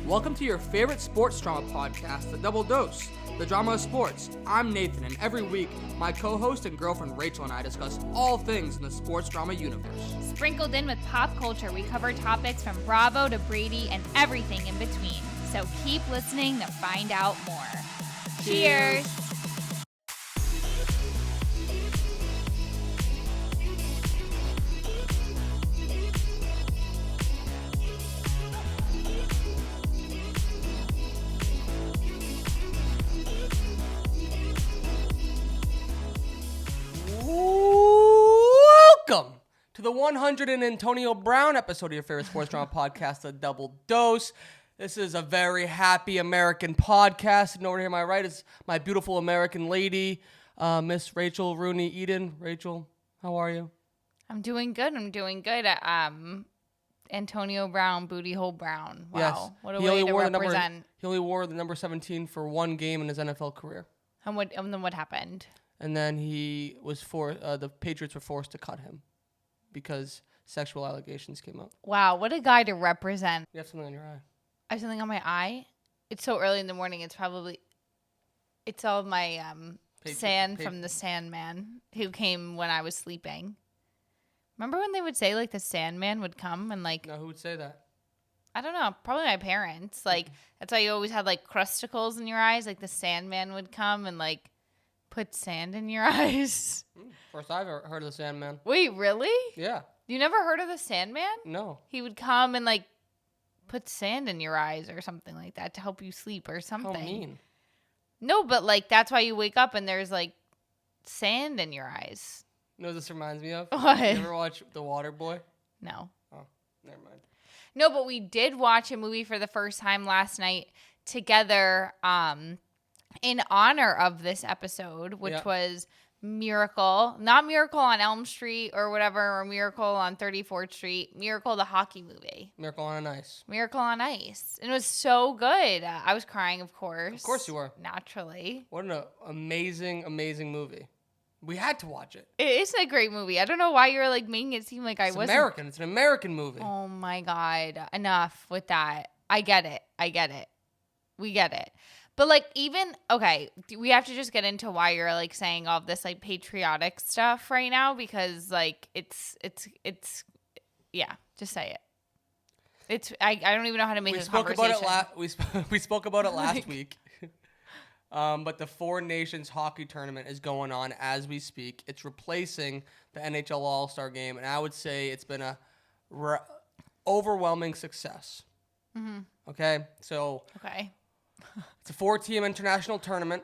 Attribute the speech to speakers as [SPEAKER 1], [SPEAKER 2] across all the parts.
[SPEAKER 1] Welcome to your favorite sports drama podcast, The Double Dose, the drama of sports. I'm Nathan, and every week, my co-host and girlfriend Rachel and I discuss all things in the sports drama universe.
[SPEAKER 2] Sprinkled in with pop culture, we cover topics from Bravo to Brady and everything in between. So keep listening to find out more. Cheers!
[SPEAKER 1] Welcome to the 100 and Antonio Brown episode of your favorite sports drama podcast, The Double Dose. This is a very happy American podcast. And over here to my right is my beautiful American lady, Miss Rachel Rooney Eden. Rachel, how are you?
[SPEAKER 2] I'm doing good. Antonio Brown, Booty Hole Brown. Wow.
[SPEAKER 1] Yes.
[SPEAKER 2] What a way to represent.
[SPEAKER 1] He only wore the number 17 for one game in his NFL career.
[SPEAKER 2] And then what happened?
[SPEAKER 1] And then he was the Patriots were forced to cut him because sexual allegations came out.
[SPEAKER 2] Wow, what a guy to represent.
[SPEAKER 1] You have something on your eye.
[SPEAKER 2] I have something on my eye. It's so early in the morning. It's all my sand from the Sandman who came when I was sleeping. Remember when they would say like the Sandman would come and like?
[SPEAKER 1] No, who would say that?
[SPEAKER 2] I don't know. Probably my parents. Like that's why you always had like crusticles in your eyes. Like the Sandman would come and like put sand in your eyes.
[SPEAKER 1] First I've ever heard of the Sandman.
[SPEAKER 2] Wait, really?
[SPEAKER 1] Yeah.
[SPEAKER 2] You never heard of the Sandman?
[SPEAKER 1] No.
[SPEAKER 2] He would come and like put sand in your eyes or something like that to help you sleep or something.
[SPEAKER 1] How mean.
[SPEAKER 2] No, but like that's why you wake up and there's like sand in your eyes.
[SPEAKER 1] You know what this reminds me of?
[SPEAKER 2] What?
[SPEAKER 1] You ever watch The Water Boy?
[SPEAKER 2] No.
[SPEAKER 1] Oh, never mind.
[SPEAKER 2] No, but we did watch a movie for the first time last night together in honor of this episode, which was Miracle. Not Miracle on Elm Street or whatever, or Miracle on 34th Street. Miracle, the hockey movie.
[SPEAKER 1] Miracle on Ice.
[SPEAKER 2] Miracle on Ice. And it was so good. I was crying, of course.
[SPEAKER 1] Of course you were.
[SPEAKER 2] Naturally.
[SPEAKER 1] What an amazing, amazing movie. We had to watch it.
[SPEAKER 2] It is a great movie. I don't know why you're like making it seem like I wasn't.
[SPEAKER 1] American. It's an American movie.
[SPEAKER 2] Oh my God. Enough with that. I get it. We get it. But like okay, we have to just get into why you're like saying all this like patriotic stuff right now because like it's just say it. I don't even know how to make a conversation.
[SPEAKER 1] We spoke about it last week. But the Four Nations hockey tournament is going on as we speak. It's replacing the NHL All-Star game, and I would say it's been a overwhelming success. Mm-hmm. Okay, so it's a 4-team international tournament.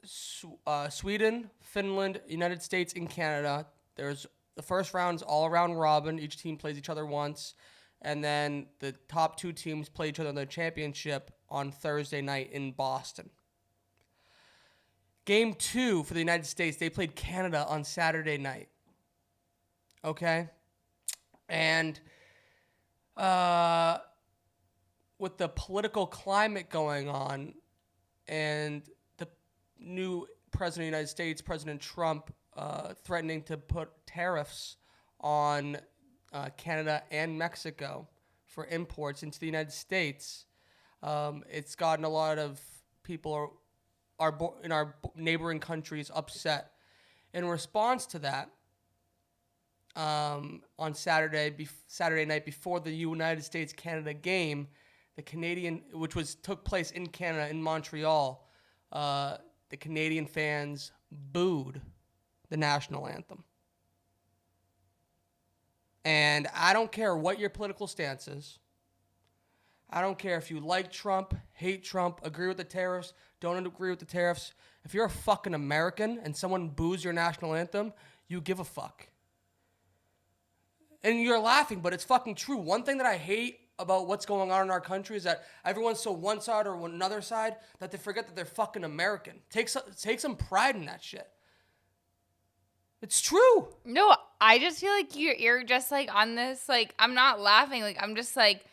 [SPEAKER 1] Sweden, Finland, United States, and Canada. There's the first round's all around robin. Each team plays each other once, and then the top 2 teams play each other in the championship on Thursday night in Boston. Game 2 for the United States, they played Canada on Saturday night. Okay? And with the political climate going on and the new president of the United States, President Trump, threatening to put tariffs on Canada and Mexico for imports into the United States, it's gotten a lot of people in our neighboring countries upset. In response to that, on Saturday night before the United States-Canada game, the Canadian, which took place in Canada, in Montreal, the Canadian fans booed the national anthem. And I don't care what your political stance is. I don't care if you like Trump, hate Trump, agree with the tariffs, don't agree with the tariffs. If you're a fucking American and someone boos your national anthem, you give a fuck. And you're laughing, but it's fucking true. One thing that I hate about what's going on in our country is that everyone's so one side or another side that they forget that they're fucking American. Take some pride in that shit. It's true.
[SPEAKER 2] No, I just feel like you're just like on this, like, I'm not laughing. Like, I'm just like,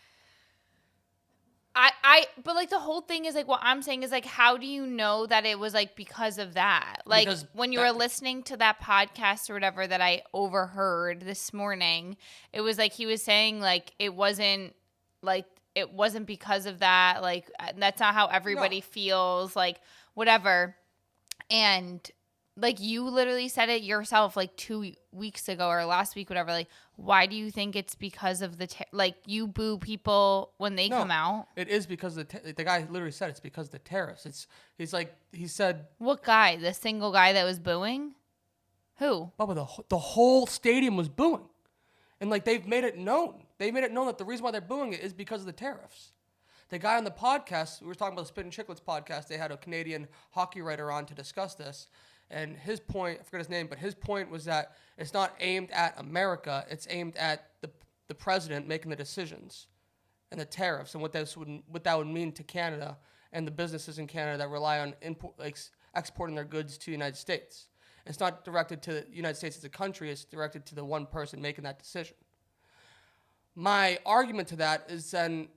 [SPEAKER 2] but like the whole thing is like what I'm saying is like, how do you know that it was like because of that? Like when you were listening to that podcast or whatever that I overheard this morning, it was like he was saying like it wasn't like it wasn't because of that. Like, that's not how everybody feels. Like, whatever. And like, you literally said it yourself like 2 weeks ago or last week, whatever. Like, why do you think it's because of like, you boo people when they come out?
[SPEAKER 1] It is because the guy literally said it's because of the tariffs. He said.
[SPEAKER 2] What guy? The single guy that was booing? Who?
[SPEAKER 1] Bubba, the whole stadium was booing. And like, they've made it known. They made it known that the reason why they're booing it is because of the tariffs. The guy on the podcast, we were talking about the Spit and Chicklets podcast, they had a Canadian hockey writer on to discuss this. And his point, I forget his name, but his point was that it's not aimed at America. It's aimed at the president making the decisions and the tariffs and what that would mean to Canada and the businesses in Canada that rely on exporting their goods to the United States. It's not directed to the United States as a country. It's directed to the one person making that decision. My argument to that is then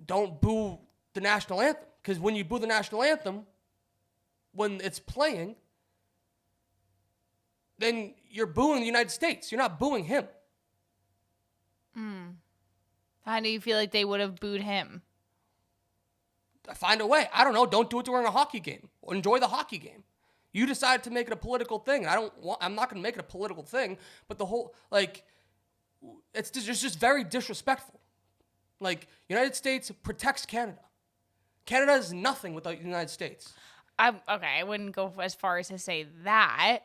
[SPEAKER 1] don't boo the national anthem. Because when you boo the national anthem, when it's playing, then you're booing the United States. You're not booing him.
[SPEAKER 2] How do you feel like they would have booed him?
[SPEAKER 1] Find a way. I don't know. Don't do it during a hockey game. Enjoy the hockey game. You decided to make it a political thing. I'm not going to make it a political thing. But the whole, like, it's just very disrespectful. Like, United States protects Canada. Canada is nothing without the United States.
[SPEAKER 2] I wouldn't go as far as to say that.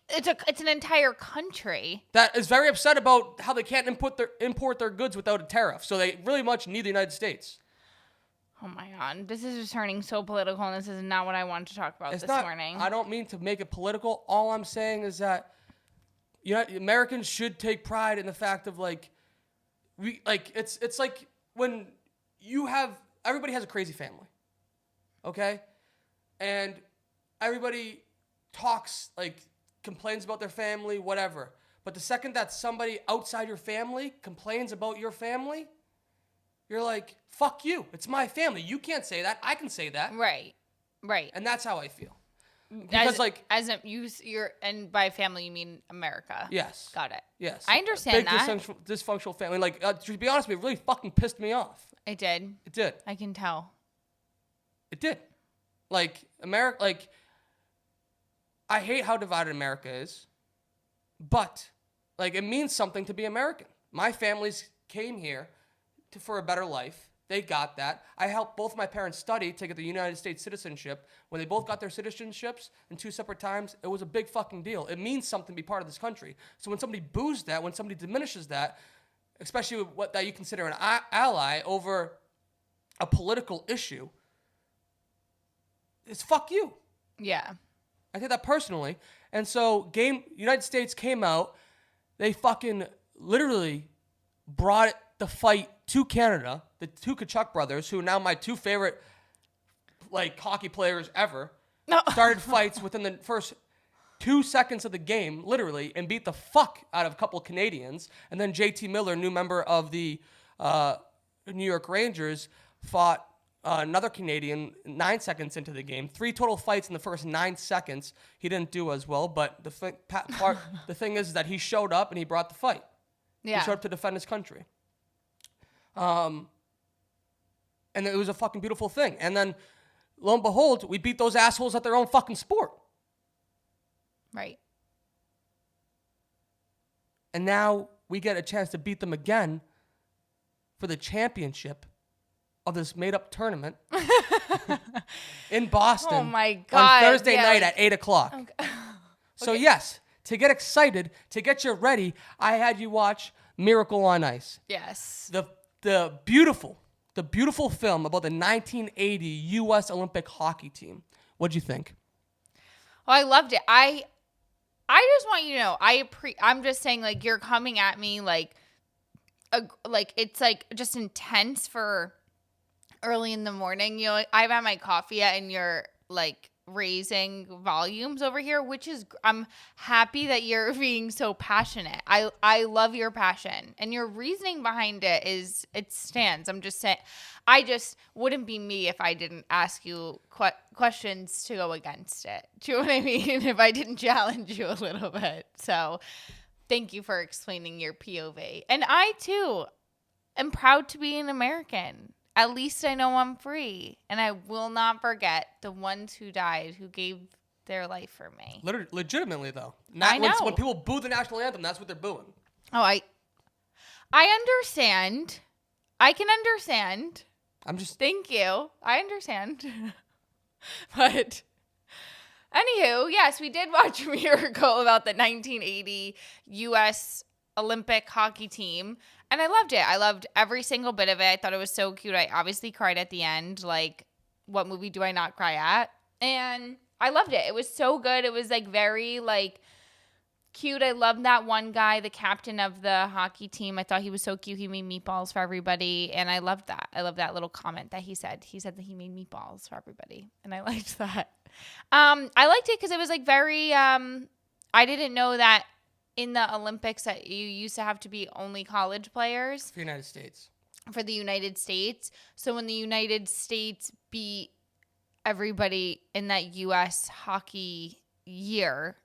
[SPEAKER 2] It's an entire country
[SPEAKER 1] that is very upset about how they can't import their goods without a tariff. So they really much need the United States.
[SPEAKER 2] Oh my God, this is just turning so political, and this is not what I wanted to talk about morning.
[SPEAKER 1] I don't mean to make it political. All I'm saying is that Americans should take pride in the fact of it's like when everybody has a crazy family, okay, and everybody talks complains about their family, whatever. But the second that somebody outside your family complains about your family, you're like, fuck you. It's my family. You can't say that. I can say that.
[SPEAKER 2] Right.
[SPEAKER 1] And that's how I feel. Because
[SPEAKER 2] and by family you mean America.
[SPEAKER 1] Yes.
[SPEAKER 2] Got it.
[SPEAKER 1] Yes.
[SPEAKER 2] I understand that.
[SPEAKER 1] Dysfunctional family. To be honest with you, it really fucking pissed me off.
[SPEAKER 2] It did.
[SPEAKER 1] It did.
[SPEAKER 2] I can tell.
[SPEAKER 1] It did. America, I hate how divided America is, but it means something to be American. My families came here for a better life. They got that. I helped both my parents study to get the United States citizenship. When they both got their citizenships in 2 separate times, it was a big fucking deal. It means something to be part of this country. So when somebody boos that, when somebody diminishes that, especially with that you consider an ally over a political issue, it's fuck you.
[SPEAKER 2] Yeah.
[SPEAKER 1] I take that personally. And so United States came out. They fucking literally brought the fight to Canada. The two Kachuk brothers, who are now my 2 favorite hockey players ever, started fights within the first 2 seconds of the game, literally, and beat the fuck out of a couple of Canadians. And then JT Miller, new member of the New York Rangers, fought another Canadian 9 seconds into the game. 3 total fights in the first 9 seconds. He didn't do as well, but the thing is that he showed up and he brought the fight.
[SPEAKER 2] Yeah.
[SPEAKER 1] He showed up to defend his country. And it was a fucking beautiful thing. And then, lo and behold, we beat those assholes at their own fucking sport.
[SPEAKER 2] Right.
[SPEAKER 1] And now we get a chance to beat them again for the championship of this made-up tournament in Boston.
[SPEAKER 2] Oh my God.
[SPEAKER 1] On Thursday night at 8 o'clock. Okay. So yes, to get excited, to get you ready, I had you watch Miracle on Ice.
[SPEAKER 2] Yes.
[SPEAKER 1] The beautiful film about the 1980 U.S. Olympic hockey team. What'd you think?
[SPEAKER 2] Oh, I loved it. I just want you to know, I'm just saying, you're coming at me it's just intense for early in the morning. I've had my coffee yet, and you're raising volumes over here, which is, I'm happy that you're being so passionate. I love your passion, and your reasoning behind it stands. I'm just saying, I just wouldn't be me if I didn't ask you questions to go against it. Do you know what I mean? If I didn't challenge you a little bit. So thank you for explaining your POV. And I too, am proud to be an American. At least I know I'm free. And I will not forget the ones who died, who gave their life for me.
[SPEAKER 1] Legitimately, though.
[SPEAKER 2] I know.
[SPEAKER 1] When people boo the national anthem, that's what they're booing.
[SPEAKER 2] Oh, I understand. I can understand. Thank you. I understand. But anywho, yes, we did watch a miracle about the 1980 U.S. Olympic hockey team. And I loved it. I loved every single bit of it. I thought it was so cute. I obviously cried at the end. Like, what movie do I not cry at? And I loved it. It was so good. It was, like, very, like, cute. I loved that one guy, the captain of the hockey team. I thought he was so cute. He made meatballs for everybody. And I loved that. I love that little comment that he said. He said that he made meatballs for everybody. And I liked that. I liked it because it was, like, very I didn't know that in the Olympics that you used to have to be only college players.
[SPEAKER 1] For the United States.
[SPEAKER 2] For the United States. So when the United States beat everybody in that U.S. hockey year,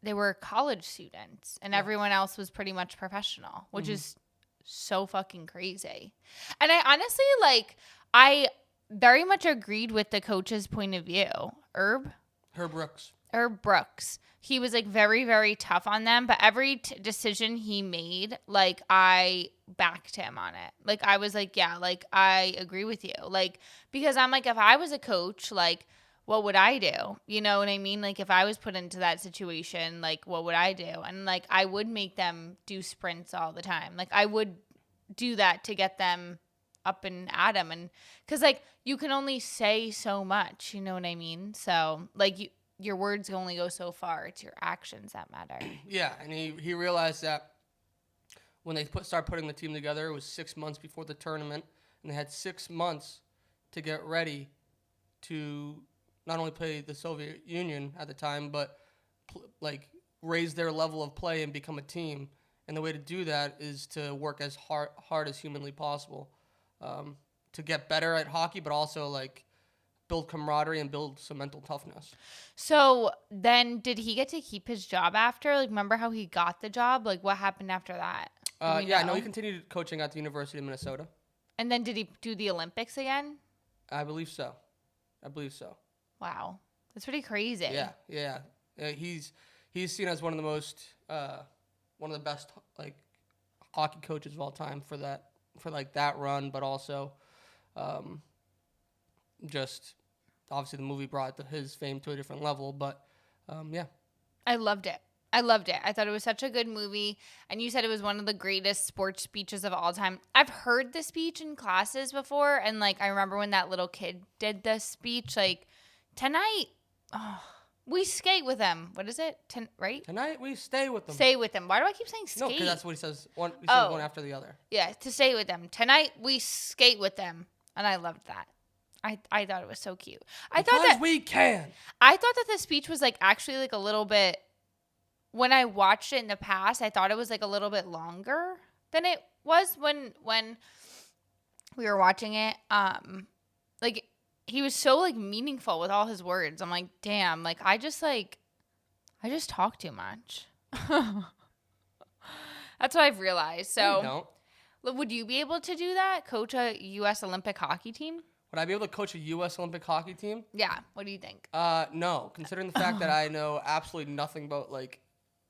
[SPEAKER 2] they were college students. And everyone else was pretty much professional, which is so fucking crazy. And I honestly, like, I very much agreed with the coach's point of view. Herb Brooks. He was, like, very, very tough on them. But every decision he made, like, I backed him on it. Like, I was like, yeah, like, I agree with you. Like, because I'm like, if I was a coach, like, what would I do? You know what I mean? Like, if I was put into that situation, like, what would I do? And, like, I would make them do sprints all the time. Like, I would do that to get them up and at them. And because, like, you can only say so much. You know what I mean? So, like, your words only go so far. It's your actions that matter.
[SPEAKER 1] Yeah, and he realized that when they start putting the team together, it was 6 months before the tournament, and they had 6 months to get ready to not only play the Soviet Union at the time, but like raise their level of play and become a team. And the way to do that is to work as hard as humanly possible to get better at hockey, but also like build camaraderie and build some mental toughness.
[SPEAKER 2] So then did he get to keep his job after? Like, remember how he got the job? Like, what happened after that?
[SPEAKER 1] No, he continued coaching at the University of Minnesota.
[SPEAKER 2] And then did he do the Olympics again?
[SPEAKER 1] I believe so.
[SPEAKER 2] Wow. That's pretty crazy.
[SPEAKER 1] Yeah. He's seen as one of the most, one of the best, like, hockey coaches of all time for that run, but also just obviously the movie brought his fame to a different level, but yeah.
[SPEAKER 2] I loved it. I thought it was such a good movie, and you said it was one of the greatest sports speeches of all time. I've heard the speech in classes before, and, like, I remember when that little kid did the speech, like, tonight, we skate with them. What is it? Right?
[SPEAKER 1] Tonight we stay with them.
[SPEAKER 2] Stay with them. Why do I keep saying skate?
[SPEAKER 1] No, because that's what he says. He says one after the other.
[SPEAKER 2] Yeah, to stay with them. Tonight we skate with them, and I loved that. I thought it was so cute.
[SPEAKER 1] Because we can.
[SPEAKER 2] I thought that the speech was, like, actually, like, a little bit. When I watched it in the past, I thought it was, like, a little bit longer than it was when we were watching it. Like, he was so, like, meaningful with all his words. I'm like, damn, like, I just talk too much. That's what I've realized. So,
[SPEAKER 1] no, you
[SPEAKER 2] don't. Would you be able to do that? Coach a U.S. Olympic hockey team?
[SPEAKER 1] Would I be able to coach a U.S. Olympic hockey team?
[SPEAKER 2] Yeah. What do you think?
[SPEAKER 1] No. Considering the fact that I know absolutely nothing about, like,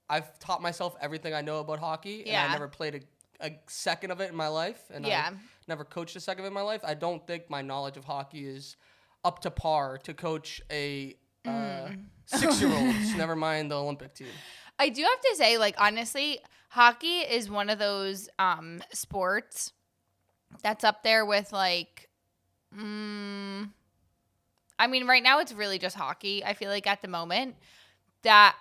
[SPEAKER 1] I've taught myself everything I know about hockey, and I never played a second of it in my life, and I never coached a second of it in my life. I don't think my knowledge of hockey is up to par to coach a 6-year-olds, never mind the Olympic team.
[SPEAKER 2] I do have to say, like, honestly, hockey is one of those sports that's up there with, like, I mean, right now it's really just hockey. I feel like at the moment that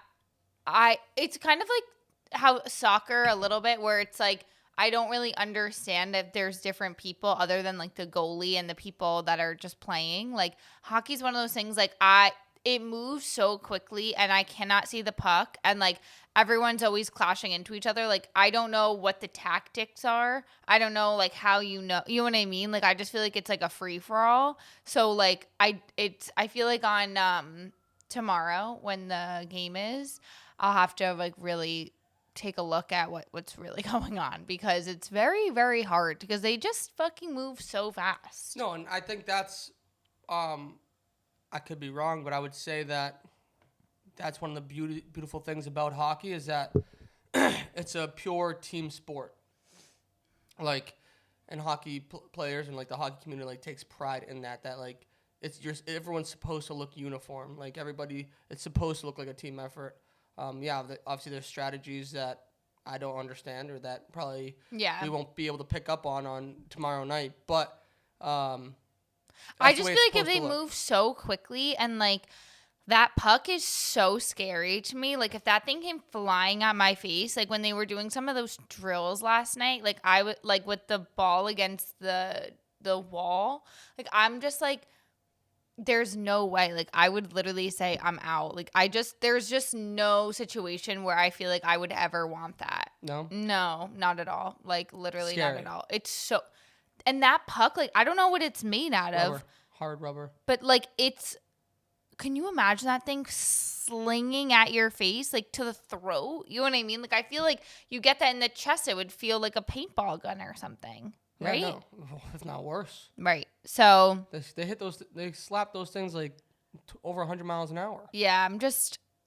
[SPEAKER 2] it's kind of like how soccer a little bit, where it's like, I don't really understand if there's different people other than, like, the goalie and the people that are just playing. Like, hockey's one of those things, like, it moves so quickly, and I cannot see the puck, and, like, everyone's always clashing into each other. Like, I don't know what the tactics are. I don't know, like, how you know what I mean? Like, I just feel like it's, like, a free-for-all. So, like, I feel like on tomorrow when the game is, I'll have to, like, really take a look at what's really going on, because it's very, very hard because they just fucking move so fast.
[SPEAKER 1] No, and I think that's, I could be wrong, but I would say that that's one of the beautiful things about hockey is that it's a pure team sport. Like, and hockey players and like the hockey community like takes pride in that like everyone's supposed to look uniform. Like it's supposed to look like a team effort. Obviously there's strategies that I don't understand or that probably we won't be able to pick up on tomorrow night. But I
[SPEAKER 2] just feel like if they move so quickly and like that puck is so scary to me. Like if that thing came flying at my face, like when they were doing some of those drills last night, like I would like with the ball against the wall, like I'm just like, there's no way. Like I would literally say I'm out. Like there's just no situation where I feel like I would ever want that.
[SPEAKER 1] No,
[SPEAKER 2] not at all. Like literally
[SPEAKER 1] scary.
[SPEAKER 2] Not at all. It's so, and that puck, like I don't know what it's made out of.
[SPEAKER 1] Hard rubber.
[SPEAKER 2] But like can you imagine that thing slinging at your face, like to the throat? You know what I mean? Like I feel like you get that in the chest, it would feel like a paintball gun or something. Right?
[SPEAKER 1] No, if not worse.
[SPEAKER 2] Right. So
[SPEAKER 1] they slap those things like over 100 miles an hour.
[SPEAKER 2] Yeah,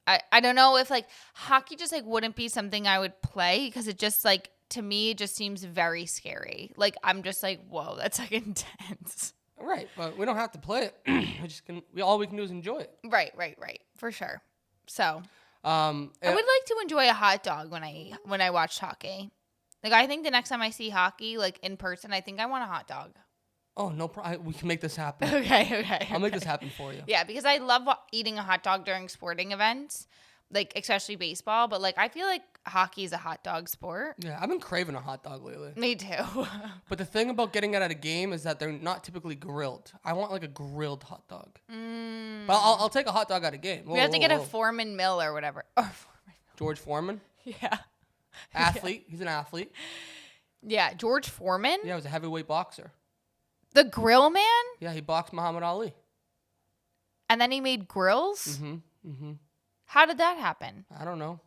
[SPEAKER 2] I don't know if like hockey just like wouldn't be something I would play, because it just like to me it just seems very scary. Like I'm just like, whoa, that's like intense.
[SPEAKER 1] Right, but we don't have to play it. All we can do is enjoy it.
[SPEAKER 2] Right, for sure. So I would like to enjoy a hot dog when I watch hockey. Like, I think the next time I see hockey, like, in person, I think I want a hot dog.
[SPEAKER 1] Oh, no problem. We can make this happen.
[SPEAKER 2] Okay.
[SPEAKER 1] I'll make this happen for you.
[SPEAKER 2] Yeah, because I love eating a hot dog during sporting events, like, especially baseball. But, like, I feel like hockey is a hot dog sport.
[SPEAKER 1] Yeah, I've been craving a hot dog lately.
[SPEAKER 2] Me too.
[SPEAKER 1] But the thing about getting it at a game is that they're not typically grilled. I want, like, a grilled hot dog. But I'll take a hot dog at a game.
[SPEAKER 2] We have to get a Foreman Mill or whatever.
[SPEAKER 1] George Foreman?
[SPEAKER 2] Yeah.
[SPEAKER 1] Athlete. He's an athlete.
[SPEAKER 2] Yeah, George Foreman?
[SPEAKER 1] Yeah, he was a heavyweight boxer.
[SPEAKER 2] The grill man?
[SPEAKER 1] Yeah, he boxed Muhammad Ali.
[SPEAKER 2] And then he made grills?
[SPEAKER 1] Mm-hmm.
[SPEAKER 2] How did that happen?
[SPEAKER 1] I don't know.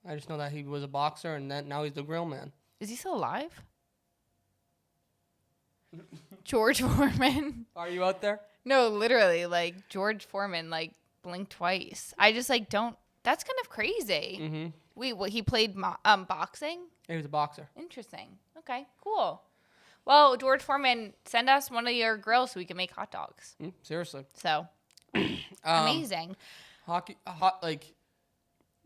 [SPEAKER 1] I just know that he was a boxer and then now he's the grill man.
[SPEAKER 2] Is he still alive? George Foreman?
[SPEAKER 1] Are you out there?
[SPEAKER 2] No, literally, like, George Foreman, like, blinked twice. I just, like, don't... That's kind of crazy.
[SPEAKER 1] Mm-hmm.
[SPEAKER 2] He played boxing?
[SPEAKER 1] Yeah, he was a boxer.
[SPEAKER 2] Interesting. Okay, cool. Well, George Foreman, send us one of your grills so we can make hot dogs.
[SPEAKER 1] Seriously.
[SPEAKER 2] So, amazing.
[SPEAKER 1] Hockey, like,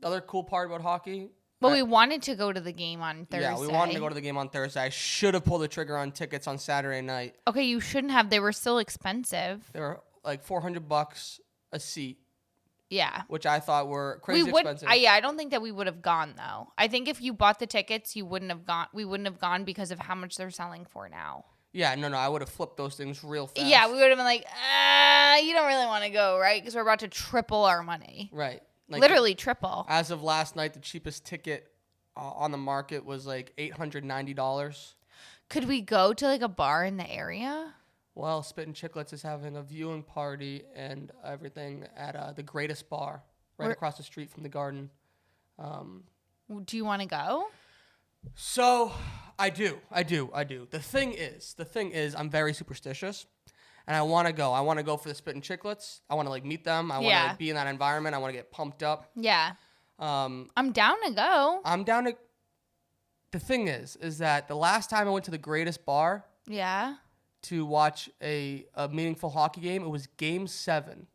[SPEAKER 1] the other cool part about hockey...
[SPEAKER 2] Well, we wanted to go to the game on Thursday.
[SPEAKER 1] Yeah, we wanted to go to the game on Thursday. I should have pulled the trigger on tickets on Saturday night.
[SPEAKER 2] Okay, you shouldn't have. They were still expensive.
[SPEAKER 1] They were like $400 a seat.
[SPEAKER 2] Yeah.
[SPEAKER 1] Which I thought were crazy expensive.
[SPEAKER 2] I don't think that we would have gone, though. I think if you bought the tickets, we wouldn't have gone because of how much they're selling for now.
[SPEAKER 1] Yeah, no, I would have flipped those things real fast.
[SPEAKER 2] Yeah, we would have been like, you don't really want to go, right? Because we're about to triple our money.
[SPEAKER 1] Right. Like,
[SPEAKER 2] literally triple.
[SPEAKER 1] As of last night, the cheapest ticket on the market was like $890.
[SPEAKER 2] Could we go to like a bar in the area?
[SPEAKER 1] Well, Spittin' Chicklets is having a viewing party and everything at the Greatest Bar right across the street from the Garden.
[SPEAKER 2] Do you want to go?
[SPEAKER 1] So, I do. The thing is, I'm very superstitious, and I want to go. I want to go for the Spittin' Chicklets. I want to like meet them. I want to like, be in that environment. I want to get pumped up.
[SPEAKER 2] Yeah. I'm down to go.
[SPEAKER 1] I'm down to. The thing is that the last time I went to the Greatest Bar.
[SPEAKER 2] Yeah.
[SPEAKER 1] To watch a meaningful hockey game, it was Game 7.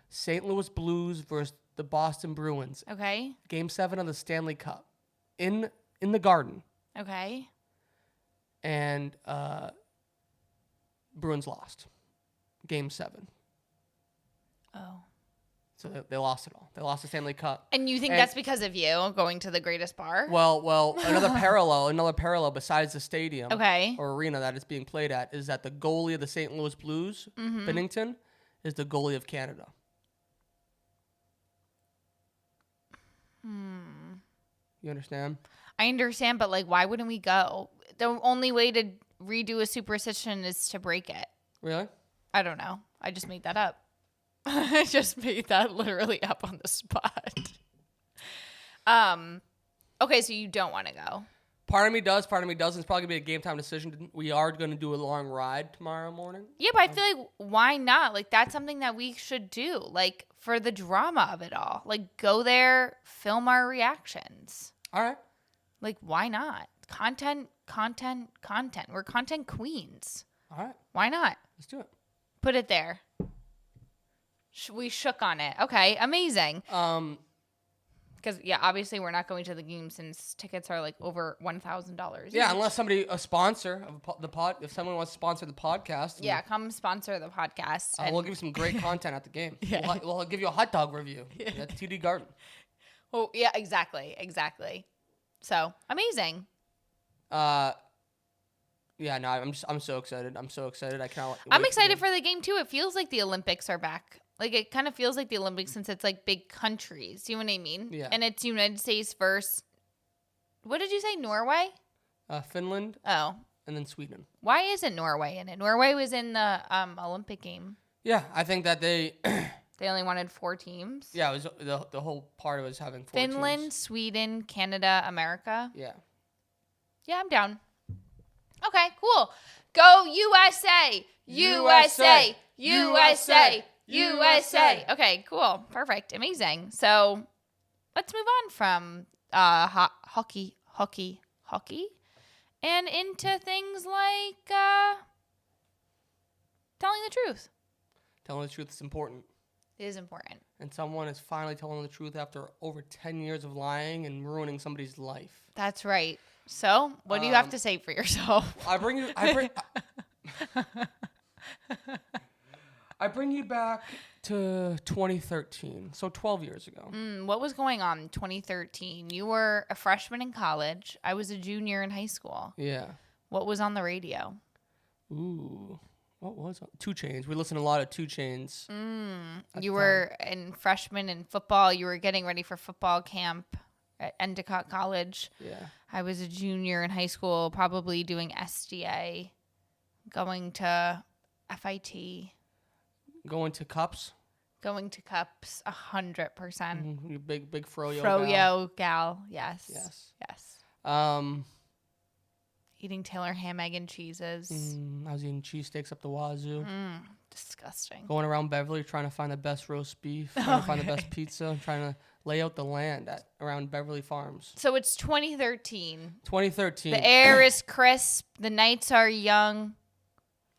[SPEAKER 1] St. Louis Blues versus the Boston Bruins.
[SPEAKER 2] Okay.
[SPEAKER 1] Game 7 of the Stanley Cup. In the Garden.
[SPEAKER 2] Okay.
[SPEAKER 1] And Bruins lost. Game 7.
[SPEAKER 2] Oh.
[SPEAKER 1] So they lost it all. They lost the Stanley Cup.
[SPEAKER 2] And you think that's because of you going to the Greatest Bar?
[SPEAKER 1] Well, another parallel besides the stadium or arena that it's being played at is that the goalie of the St. Louis Blues, Binnington, is the goalie of Canada. You understand?
[SPEAKER 2] I understand, but like, why wouldn't we go? The only way to redo a superstition is to break it.
[SPEAKER 1] Really?
[SPEAKER 2] I don't know. I just made that up. I just made that literally up on the spot. Okay, so you don't want to go.
[SPEAKER 1] Part of me does, part of me doesn't. It's probably going to be a game time decision. We are going to do a long ride tomorrow morning.
[SPEAKER 2] Yeah, but I feel like why not? Like, that's something that we should do, like, for the drama of it all. Like, go there, film our reactions.
[SPEAKER 1] All right.
[SPEAKER 2] Like, why not? Content. We're content queens.
[SPEAKER 1] All right.
[SPEAKER 2] Why not?
[SPEAKER 1] Let's do it.
[SPEAKER 2] Put it there. We shook on it. Okay, amazing. Because, yeah, obviously we're not going to the game since tickets are, like, over $1,000.
[SPEAKER 1] Yeah, unless a sponsor of the pod, if someone wants to sponsor the podcast.
[SPEAKER 2] Yeah, come sponsor the podcast.
[SPEAKER 1] We'll give you some great content at the game.
[SPEAKER 2] Yeah.
[SPEAKER 1] We'll give you a hot dog review at TD Garden.
[SPEAKER 2] Oh, yeah, exactly. So, amazing.
[SPEAKER 1] Yeah, no, I'm so excited. I'm so excited. I cannot wait.
[SPEAKER 2] I'm excited for the game, too. It feels like the Olympics are back. Like, it kind of feels like the Olympics since it's, like, big countries. You know what I mean?
[SPEAKER 1] Yeah.
[SPEAKER 2] And it's United States versus, what did you say, Norway?
[SPEAKER 1] Finland.
[SPEAKER 2] Oh.
[SPEAKER 1] And then Sweden.
[SPEAKER 2] Why isn't Norway in it? Norway was in the Olympic game.
[SPEAKER 1] Yeah, I think that they...
[SPEAKER 2] They only wanted 4 teams.
[SPEAKER 1] Yeah, it was the whole part was having 4
[SPEAKER 2] Finland,
[SPEAKER 1] teams.
[SPEAKER 2] Sweden, Canada, America.
[SPEAKER 1] Yeah.
[SPEAKER 2] Yeah, I'm down. Okay, cool. Go USA! USA! USA! USA! Okay, cool. Perfect. Amazing. So let's move on from hockey and into things like telling the truth.
[SPEAKER 1] Telling the truth is important.
[SPEAKER 2] It is important.
[SPEAKER 1] And someone is finally telling the truth after over 10 years of lying and ruining somebody's life.
[SPEAKER 2] That's right. So, what do you have to say for yourself?
[SPEAKER 1] I bring you back to 2013, so 12 years ago.
[SPEAKER 2] What was going on in 2013? You were a freshman in college. I was a junior in high school.
[SPEAKER 1] Yeah.
[SPEAKER 2] What was on the radio?
[SPEAKER 1] Ooh. What was it? 2 Chainz. We listened to a lot of 2 Chainz.
[SPEAKER 2] You were in freshman in football. You were getting ready for football camp at Endicott College.
[SPEAKER 1] Yeah.
[SPEAKER 2] I was a junior in high school, probably doing SDA, going to FIT.
[SPEAKER 1] Going to Cups.
[SPEAKER 2] 100%.
[SPEAKER 1] You big froyo
[SPEAKER 2] Froyo gal. Yes.
[SPEAKER 1] Yes.
[SPEAKER 2] Eating Taylor ham, egg, and cheeses.
[SPEAKER 1] I was eating cheesesteaks up the wazoo.
[SPEAKER 2] Disgusting.
[SPEAKER 1] Going around Beverly trying to find the best roast beef, trying to find the best pizza, trying to lay out the land around Beverly Farms.
[SPEAKER 2] So it's 2013.
[SPEAKER 1] 2013.
[SPEAKER 2] The air is crisp, the nights are young,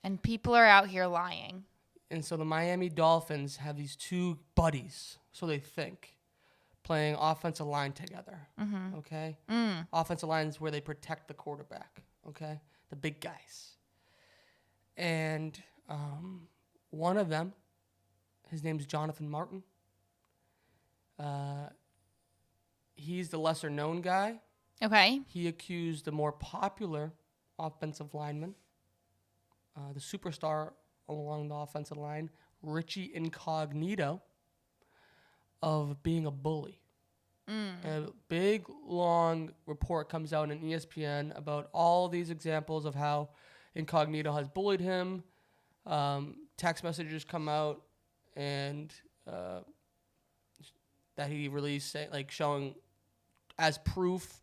[SPEAKER 2] and people are out here lying.
[SPEAKER 1] And so the Miami Dolphins have these 2 buddies, so they think, playing offensive line together. Okay? Offensive line is where they protect the quarterback. Okay? The big guys. And one of them, his name's Jonathan Martin. He's the lesser known guy.
[SPEAKER 2] Okay.
[SPEAKER 1] He accused the more popular offensive lineman, the superstar along the offensive line, Richie Incognito, of being a bully. A big, long report comes out in ESPN about all these examples of how Incognito has bullied him. Text messages come out and that he released, like showing as proof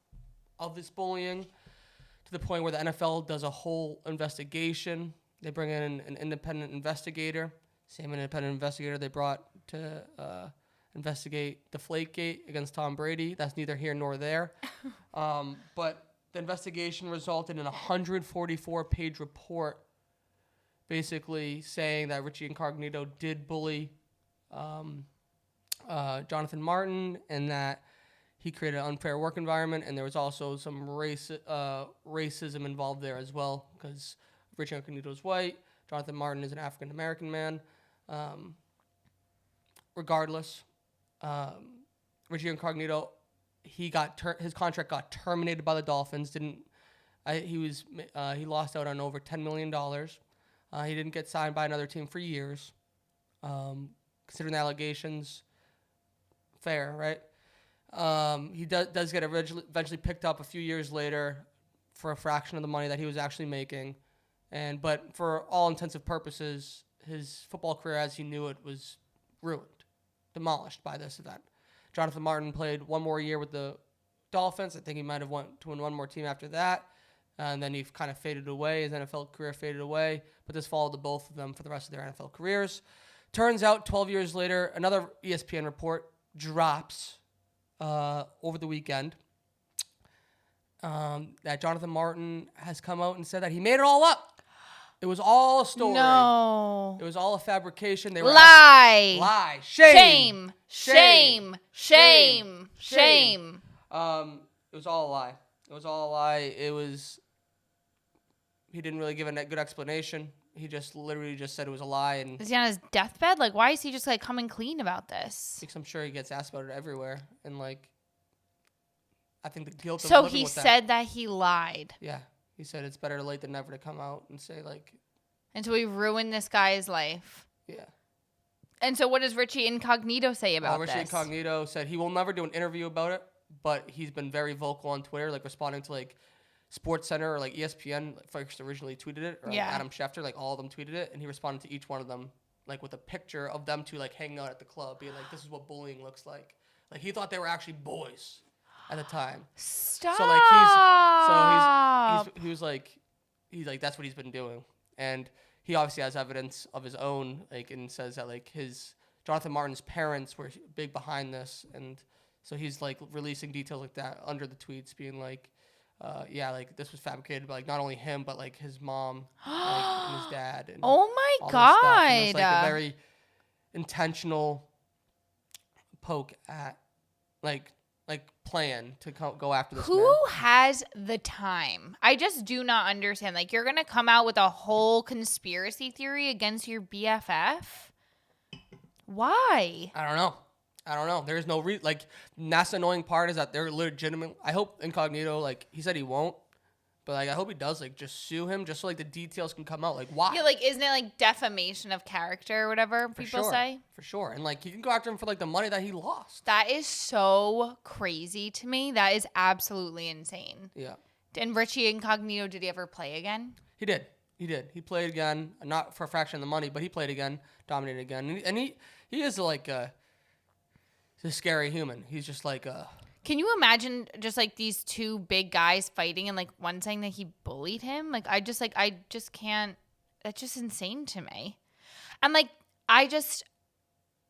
[SPEAKER 1] of this bullying, to the point where the NFL does a whole investigation. They bring in an independent investigator, same independent investigator they brought to investigate Deflategate against Tom Brady. That's neither here nor there. But the investigation resulted in a 144-page report basically saying that Richie Incognito did bully Jonathan Martin, and that he created an unfair work environment, and there was also some racism involved there as well, because Richie Incognito is white, Jonathan Martin is an African-American man. Regardless, Richie Incognito, his contract got terminated by the Dolphins. He lost out on over $10 million. He didn't get signed by another team for years. Considering the allegations, fair, right? He does get eventually picked up a few years later for a fraction of the money that he was actually making. But for all intensive purposes, his football career as he knew it was ruined, demolished by this event. Jonathan Martin played one more year with the Dolphins. I think he might have went to one more team after that. And then he kind of faded away. His NFL career faded away. But this followed the both of them for the rest of their NFL careers. Turns out 12 years later, another ESPN report drops over the weekend that Jonathan Martin has come out and said that he made it all up. It was all a story.
[SPEAKER 2] No.
[SPEAKER 1] It was all a fabrication. They were
[SPEAKER 2] Lie.
[SPEAKER 1] Shame.
[SPEAKER 2] Shame.
[SPEAKER 1] It was all a lie. It was all a lie. He didn't really give a good explanation. He just literally just said it was a lie. And
[SPEAKER 2] is he on his deathbed? Like, why is he just like coming clean about this?
[SPEAKER 1] Because I'm sure he gets asked about it everywhere. And like, I think the guilt of
[SPEAKER 2] So
[SPEAKER 1] living
[SPEAKER 2] he
[SPEAKER 1] with
[SPEAKER 2] said that he lied.
[SPEAKER 1] Yeah. He said it's better late than never to come out and say like.
[SPEAKER 2] And so he ruined this guy's life.
[SPEAKER 1] Yeah.
[SPEAKER 2] And so what does Richie Incognito say about this?
[SPEAKER 1] Richie Incognito said he will never do an interview about it, but he's been very vocal on Twitter, like responding to like SportsCenter or like ESPN first originally tweeted it, or like Adam Schefter, like all of them tweeted it, and he responded to each one of them like with a picture of them two like hanging out at the club, being like, "This is what bullying looks like." Like he thought they were actually boys at the time.
[SPEAKER 2] Stop.
[SPEAKER 1] So like he was like that's what he's been doing, and he obviously has evidence of his own, like, and says that like Jonathan Martin's parents were big behind this, and so he's like releasing details like that under the tweets, being like, like this was fabricated by like not only him but like his mom and his dad. And
[SPEAKER 2] oh my
[SPEAKER 1] all
[SPEAKER 2] God!
[SPEAKER 1] this stuff. And it's like a very intentional poke at like plan to go after this man.
[SPEAKER 2] Who has the time? I just do not understand. Like, you're gonna come out with a whole conspiracy theory against your BFF? Why?
[SPEAKER 1] I don't know. There's no like. That's the annoying part is that they're legitimate. I hope Incognito, like he said he won't, but like I hope he does, like just sue him just so like the details can come out. Like why?
[SPEAKER 2] Yeah, like isn't it like defamation of character or whatever people say?
[SPEAKER 1] For sure. And like you can go after him for like the money that he lost.
[SPEAKER 2] That is so crazy to me. That is absolutely insane.
[SPEAKER 1] Yeah.
[SPEAKER 2] And Richie Incognito, did he ever play again?
[SPEAKER 1] He did. He played again, not for a fraction of the money, but he played again, dominated again, and he is like he's a scary human. He's just like
[SPEAKER 2] Can you imagine just like these two big guys fighting and like one saying that he bullied him? Like I just can't. That's just insane to me. And like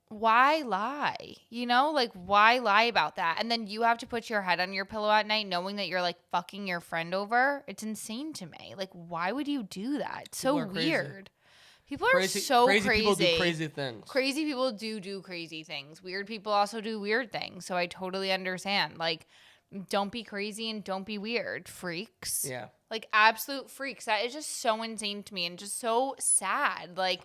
[SPEAKER 2] why lie? You know, like why lie about that? And then you have to put your head on your pillow at night knowing that you're like fucking your friend over. It's insane to me. Like why would you do that? It's so weird. People are so crazy.
[SPEAKER 1] Crazy people do crazy things.
[SPEAKER 2] Crazy people do crazy things. Weird people also do weird things. So I totally understand. Like, don't be crazy and don't be weird, freaks.
[SPEAKER 1] Yeah.
[SPEAKER 2] Like, absolute freaks. That is just so insane to me and just so sad. Like,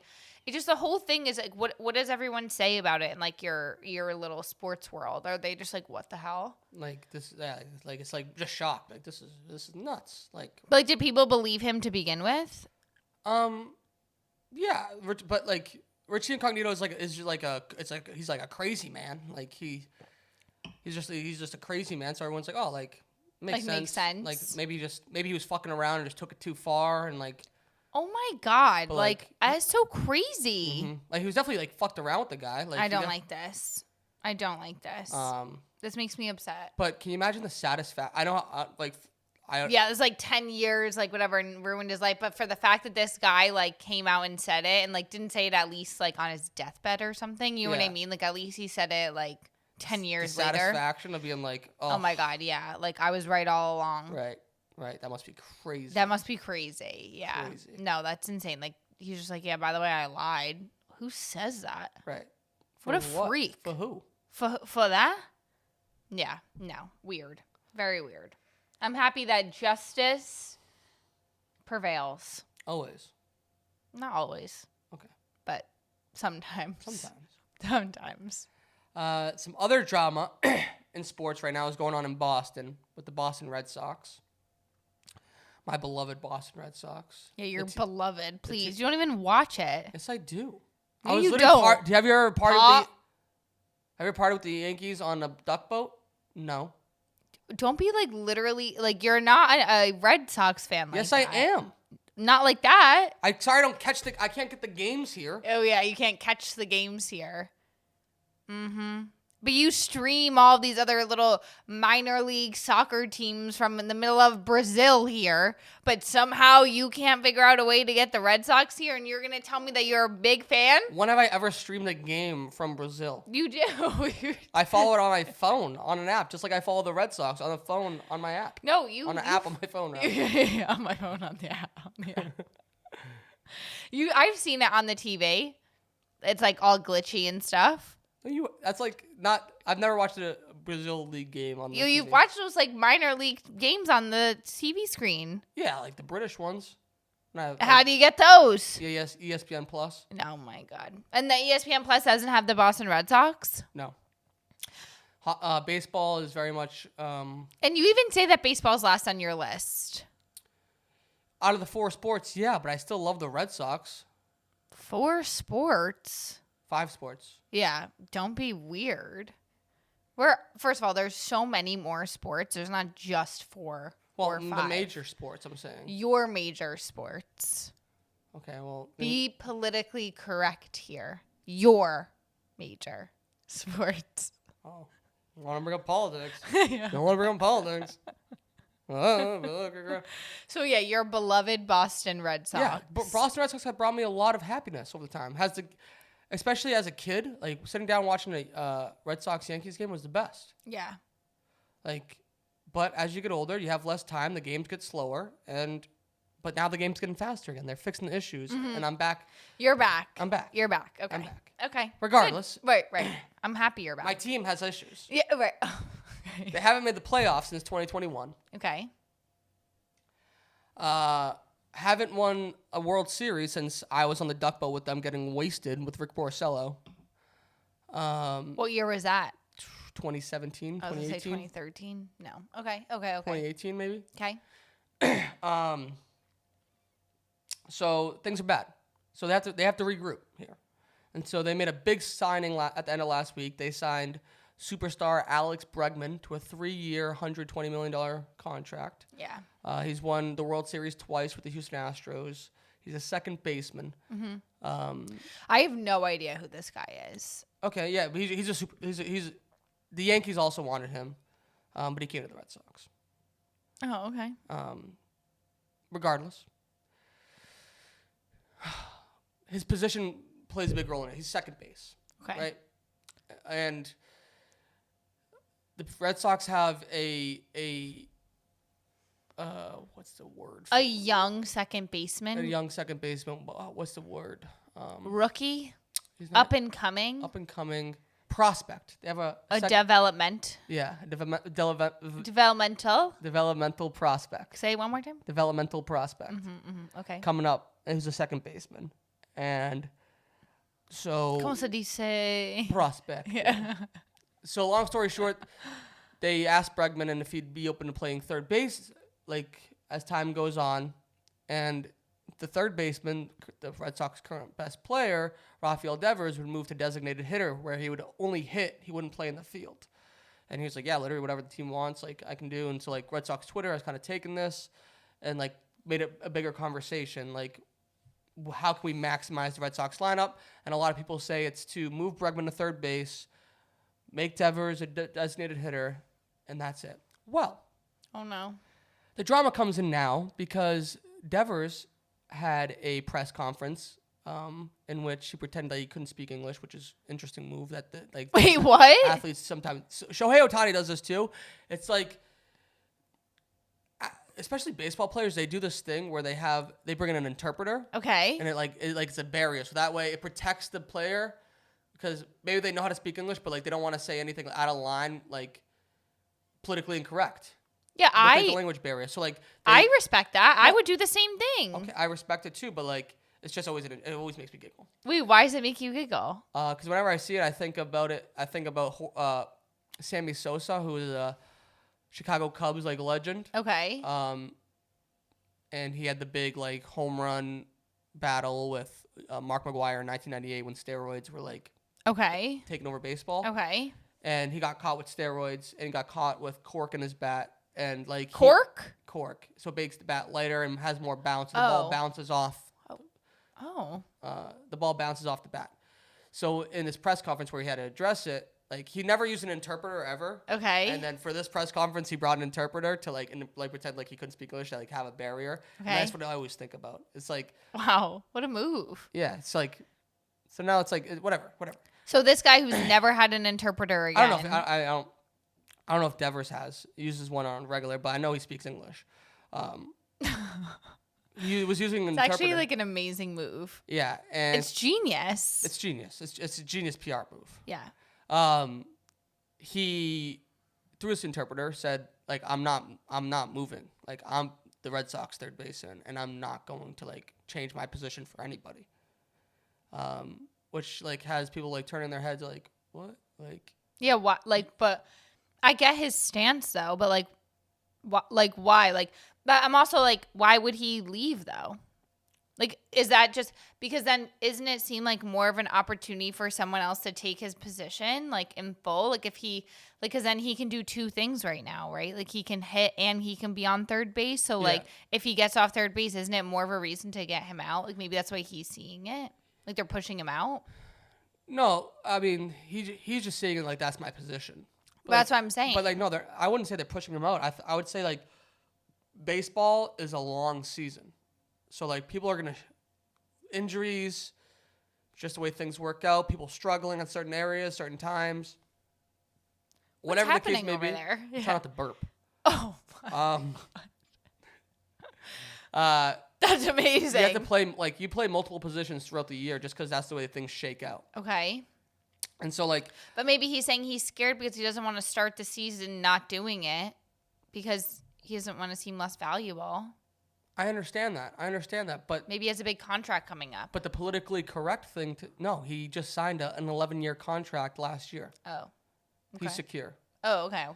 [SPEAKER 2] it just, the whole thing is like, what does everyone say about it in like your little sports world? Are they just like, what the hell?
[SPEAKER 1] Like this, like it's like just shocked. Like this is nuts. Like,
[SPEAKER 2] but like, did people believe him to begin with?
[SPEAKER 1] Yeah, but like Richie Incognito is just like he's like a crazy man. Like he's just a crazy man. So everyone's like, oh, like makes sense. Like maybe he was fucking around and just took it too far and like.
[SPEAKER 2] Oh my God! Like that's so crazy.
[SPEAKER 1] Mm-hmm. Like he was definitely like fucked around with the guy. Like
[SPEAKER 2] I don't like this. This makes me upset.
[SPEAKER 1] But can you imagine the saddest fact? I know
[SPEAKER 2] yeah, it was like 10 years, like whatever, and ruined his life. But for the fact that this guy like came out and said it and like didn't say it at least like on his deathbed or something, you know what I mean? Like at least he said it like 10 years later.
[SPEAKER 1] Satisfaction of being like,
[SPEAKER 2] oh my God, yeah, like I was right all along.
[SPEAKER 1] Right. That must be crazy. Yeah. Crazy.
[SPEAKER 2] No, that's insane. Like he's just like, yeah. By the way, I lied. Who says that?
[SPEAKER 1] Right.
[SPEAKER 2] What a freak.
[SPEAKER 1] For who?
[SPEAKER 2] For that? Yeah. No. Weird. Very weird. I'm happy that justice prevails.
[SPEAKER 1] Always.
[SPEAKER 2] Not always.
[SPEAKER 1] Okay.
[SPEAKER 2] But sometimes.
[SPEAKER 1] Some other drama in sports right now is going on in Boston with the Boston Red Sox. My beloved Boston Red Sox.
[SPEAKER 2] Yeah, you're beloved. Please. You don't even watch it.
[SPEAKER 1] Yes, I do.
[SPEAKER 2] No, you don't.
[SPEAKER 1] Have you ever partied with the Yankees on a duck boat? No.
[SPEAKER 2] Don't be like literally like you're not a Red Sox fan. Like
[SPEAKER 1] yes,
[SPEAKER 2] that.
[SPEAKER 1] I am.
[SPEAKER 2] Not like that.
[SPEAKER 1] I can't get the games here.
[SPEAKER 2] Oh yeah, you can't catch the games here. Mm-hmm. But you stream all these other little minor league soccer teams from in the middle of Brazil here, but somehow you can't figure out a way to get the Red Sox here, and you're going to tell me that you're a big fan?
[SPEAKER 1] When have I ever streamed a game from Brazil?
[SPEAKER 2] You do.
[SPEAKER 1] I follow it on my phone, on an app, just like I follow the Red Sox on the phone, on my app.
[SPEAKER 2] No, you...
[SPEAKER 1] On an app on my phone, right?
[SPEAKER 2] on my phone, on the app. I've seen it on the TV. It's like all glitchy and stuff.
[SPEAKER 1] That's like not. I've never watched a Brazil league game on.
[SPEAKER 2] You've watched those like minor league games on the TV screen.
[SPEAKER 1] Yeah, like the British ones.
[SPEAKER 2] How do you get those?
[SPEAKER 1] Yes, ESPN Plus.
[SPEAKER 2] Oh my god! And the ESPN Plus doesn't have the Boston Red Sox.
[SPEAKER 1] No. Baseball is very much.
[SPEAKER 2] And you even say that baseball's last on your list.
[SPEAKER 1] Out of the 4 sports, yeah, but I still love the Red Sox.
[SPEAKER 2] 4 sports.
[SPEAKER 1] 5 sports.
[SPEAKER 2] Yeah, don't be weird. First of all, there's so many more sports. There's not just 4 or 5.
[SPEAKER 1] The major sports, I'm saying.
[SPEAKER 2] Your major sports.
[SPEAKER 1] Okay, well.
[SPEAKER 2] Be politically correct here. Your major sports.
[SPEAKER 1] Oh, you want to bring up politics?
[SPEAKER 2] Yeah.
[SPEAKER 1] Don't want to bring up politics.
[SPEAKER 2] So yeah, your beloved Boston Red Sox.
[SPEAKER 1] Yeah, Boston Red Sox have brought me a lot of happiness over the time. Especially as a kid, like sitting down watching a Red Sox Yankees game was the best.
[SPEAKER 2] Yeah.
[SPEAKER 1] But as you get older, you have less time. The games get slower, but now the game's getting faster again. They're fixing the issues, and I'm back.
[SPEAKER 2] You're back.
[SPEAKER 1] I'm back.
[SPEAKER 2] You're back. Okay.
[SPEAKER 1] I'm back.
[SPEAKER 2] Okay.
[SPEAKER 1] Regardless.
[SPEAKER 2] Good. Right. I'm happy you're back.
[SPEAKER 1] My team has issues.
[SPEAKER 2] Yeah. Right.
[SPEAKER 1] They haven't made the playoffs since 2021.
[SPEAKER 2] Okay.
[SPEAKER 1] Haven't won a World Series since I was on the duck boat with them getting wasted with Rick Porcello.
[SPEAKER 2] What year was that?
[SPEAKER 1] 2017,
[SPEAKER 2] I was going to say
[SPEAKER 1] 2018.
[SPEAKER 2] 2013. No. Okay.
[SPEAKER 1] 2018 maybe.
[SPEAKER 2] Okay.
[SPEAKER 1] So things are bad. So they have to regroup here. And so they made a big signing at the end of last week. They signed superstar Alex Bregman to a 3-year, $120 million contract.
[SPEAKER 2] Yeah.
[SPEAKER 1] He's won the World Series twice with the Houston Astros. He's a second baseman.
[SPEAKER 2] Mm-hmm. I have no idea who this guy is.
[SPEAKER 1] Okay, yeah, but he's the Yankees also wanted him, but he came to the Red Sox.
[SPEAKER 2] Oh, okay.
[SPEAKER 1] Regardless, his position plays a big role in it. He's second base.
[SPEAKER 2] Okay.
[SPEAKER 1] Right? And the Red Sox have what's the word?
[SPEAKER 2] A young second baseman.
[SPEAKER 1] A young second baseman. What's the word?
[SPEAKER 2] Rookie.
[SPEAKER 1] He's not
[SPEAKER 2] Up and coming.
[SPEAKER 1] Up and coming prospect. They have a
[SPEAKER 2] development.
[SPEAKER 1] Yeah,
[SPEAKER 2] Developmental
[SPEAKER 1] prospect.
[SPEAKER 2] Say it one more time.
[SPEAKER 1] Developmental prospect.
[SPEAKER 2] Okay.
[SPEAKER 1] Coming up, and he's a second baseman, and so.
[SPEAKER 2] ¿Cómo se dice?
[SPEAKER 1] Prospect.
[SPEAKER 2] Yeah.
[SPEAKER 1] So long story short, they asked Bregman if he'd be open to playing third base, like as time goes on, and the third baseman, the Red Sox current best player, Rafael Devers, would move to designated hitter, where he would only hit, he wouldn't play in the field. And he was like, yeah, literally whatever the team wants, like I can do. And so like Red Sox Twitter has kind of taken this and like made it a bigger conversation, like how can we maximize the Red Sox lineup? And a lot of people say it's to move Bregman to third base, make Devers a designated hitter, and that's it. Well,
[SPEAKER 2] Oh no.
[SPEAKER 1] the drama comes in now because Devers had a press conference in which he pretended that he couldn't speak English, which is an interesting move that
[SPEAKER 2] Wait, what?
[SPEAKER 1] athletes sometimes. Shohei Ohtani does this too. It's like, especially baseball players, they do this thing where they bring in an interpreter.
[SPEAKER 2] Okay.
[SPEAKER 1] And it's a barrier, so that way it protects the player because maybe they know how to speak English, but like they don't want to say anything out of line, like politically incorrect.
[SPEAKER 2] Yeah,
[SPEAKER 1] Like the language barrier. So like
[SPEAKER 2] I respect that. I would do the same thing.
[SPEAKER 1] Okay, I respect it too, but like it's just always it always makes me giggle.
[SPEAKER 2] Wait, why does it make you giggle?
[SPEAKER 1] Because whenever I see it, I think about Sammy Sosa, who is a Chicago Cubs like legend.
[SPEAKER 2] Okay.
[SPEAKER 1] And he had the big like home run battle with Mark McGwire in 1998 when steroids were like taking over baseball.
[SPEAKER 2] Okay.
[SPEAKER 1] And he got caught with steroids and he got caught with cork in his bat and like
[SPEAKER 2] Cork.
[SPEAKER 1] So it makes the bat lighter and has more bounce. And the ball bounces off.
[SPEAKER 2] Oh.
[SPEAKER 1] The ball bounces off the bat. So in this press conference where he had to address it, Like, he never used an interpreter ever.
[SPEAKER 2] Okay.
[SPEAKER 1] And then for this press conference, he brought an interpreter to, like, pretend like he couldn't speak English, to, like, have a barrier.
[SPEAKER 2] Okay.
[SPEAKER 1] And that's what I always think about. It's like...
[SPEAKER 2] Wow, what a move.
[SPEAKER 1] Yeah, it's like... So now it's like, whatever.
[SPEAKER 2] So this guy who's never had an interpreter again.
[SPEAKER 1] I don't know if... I don't know if Devers has. He uses one on regular, but I know he speaks English. He was using an interpreter.
[SPEAKER 2] It's actually, like, an amazing move.
[SPEAKER 1] Yeah, and...
[SPEAKER 2] It's genius.
[SPEAKER 1] It's genius. It's a genius PR move.
[SPEAKER 2] Yeah.
[SPEAKER 1] He, through his interpreter, said, like, I'm not moving. Like, I'm the Red Sox third baseman, and I'm not going to, like, change my position for anybody. Which, like, has people, like, turning their heads, like, what? Like...
[SPEAKER 2] Yeah, what? Like, but I get his stance, though, but, like, why? Like, but I'm also, like, why would he leave, though? Like, is that just because then isn't it seem like more of an opportunity for someone else to take his position, like, in full? Like, if he, like, because then he can do two things right now, right? Like, he can hit and he can be on third base. So, like, if he gets off third base, isn't it more of a reason to get him out? Like, maybe that's why he's seeing it. Like, they're pushing him out.
[SPEAKER 1] No, I mean, he's just seeing it like, that's my position.
[SPEAKER 2] But that's what I'm saying.
[SPEAKER 1] But, like, no, I wouldn't say they're pushing him out. I would say, like, baseball is a long season. So, like, people are going to... Injuries, just the way things work out, people struggling in certain areas, certain times. Whatever the case may be.
[SPEAKER 2] There? Yeah.
[SPEAKER 1] Try not to burp.
[SPEAKER 2] Oh, that's amazing.
[SPEAKER 1] You have to play... Like, you play multiple positions throughout the year just because that's the way things shake out.
[SPEAKER 2] Okay.
[SPEAKER 1] And so, like...
[SPEAKER 2] But maybe he's saying he's scared because he doesn't want to start the season not doing it because he doesn't want to seem less valuable.
[SPEAKER 1] I understand that, but...
[SPEAKER 2] Maybe he has a big contract coming up.
[SPEAKER 1] But the politically correct thing to... No, he just signed an 11-year contract last year.
[SPEAKER 2] Oh. Okay.
[SPEAKER 1] He's secure.
[SPEAKER 2] Oh, okay.